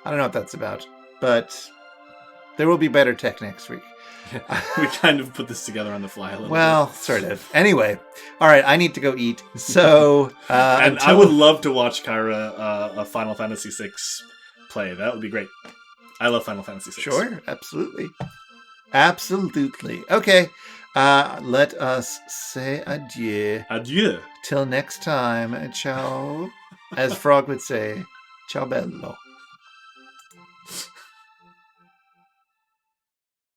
I don't know what that's about, but there will be better tech next week. We kind of put this together on the fly a little bit. Well, sort of. Anyway, all right, I need to go eat. So, and I would love to watch Kyra a Final Fantasy VI play. That would be great. I love Final Fantasy VI. Sure, absolutely. Absolutely. Okay. Let us say adieu. Adieu. Till next time. Ciao. As Frog would say, ciao bello.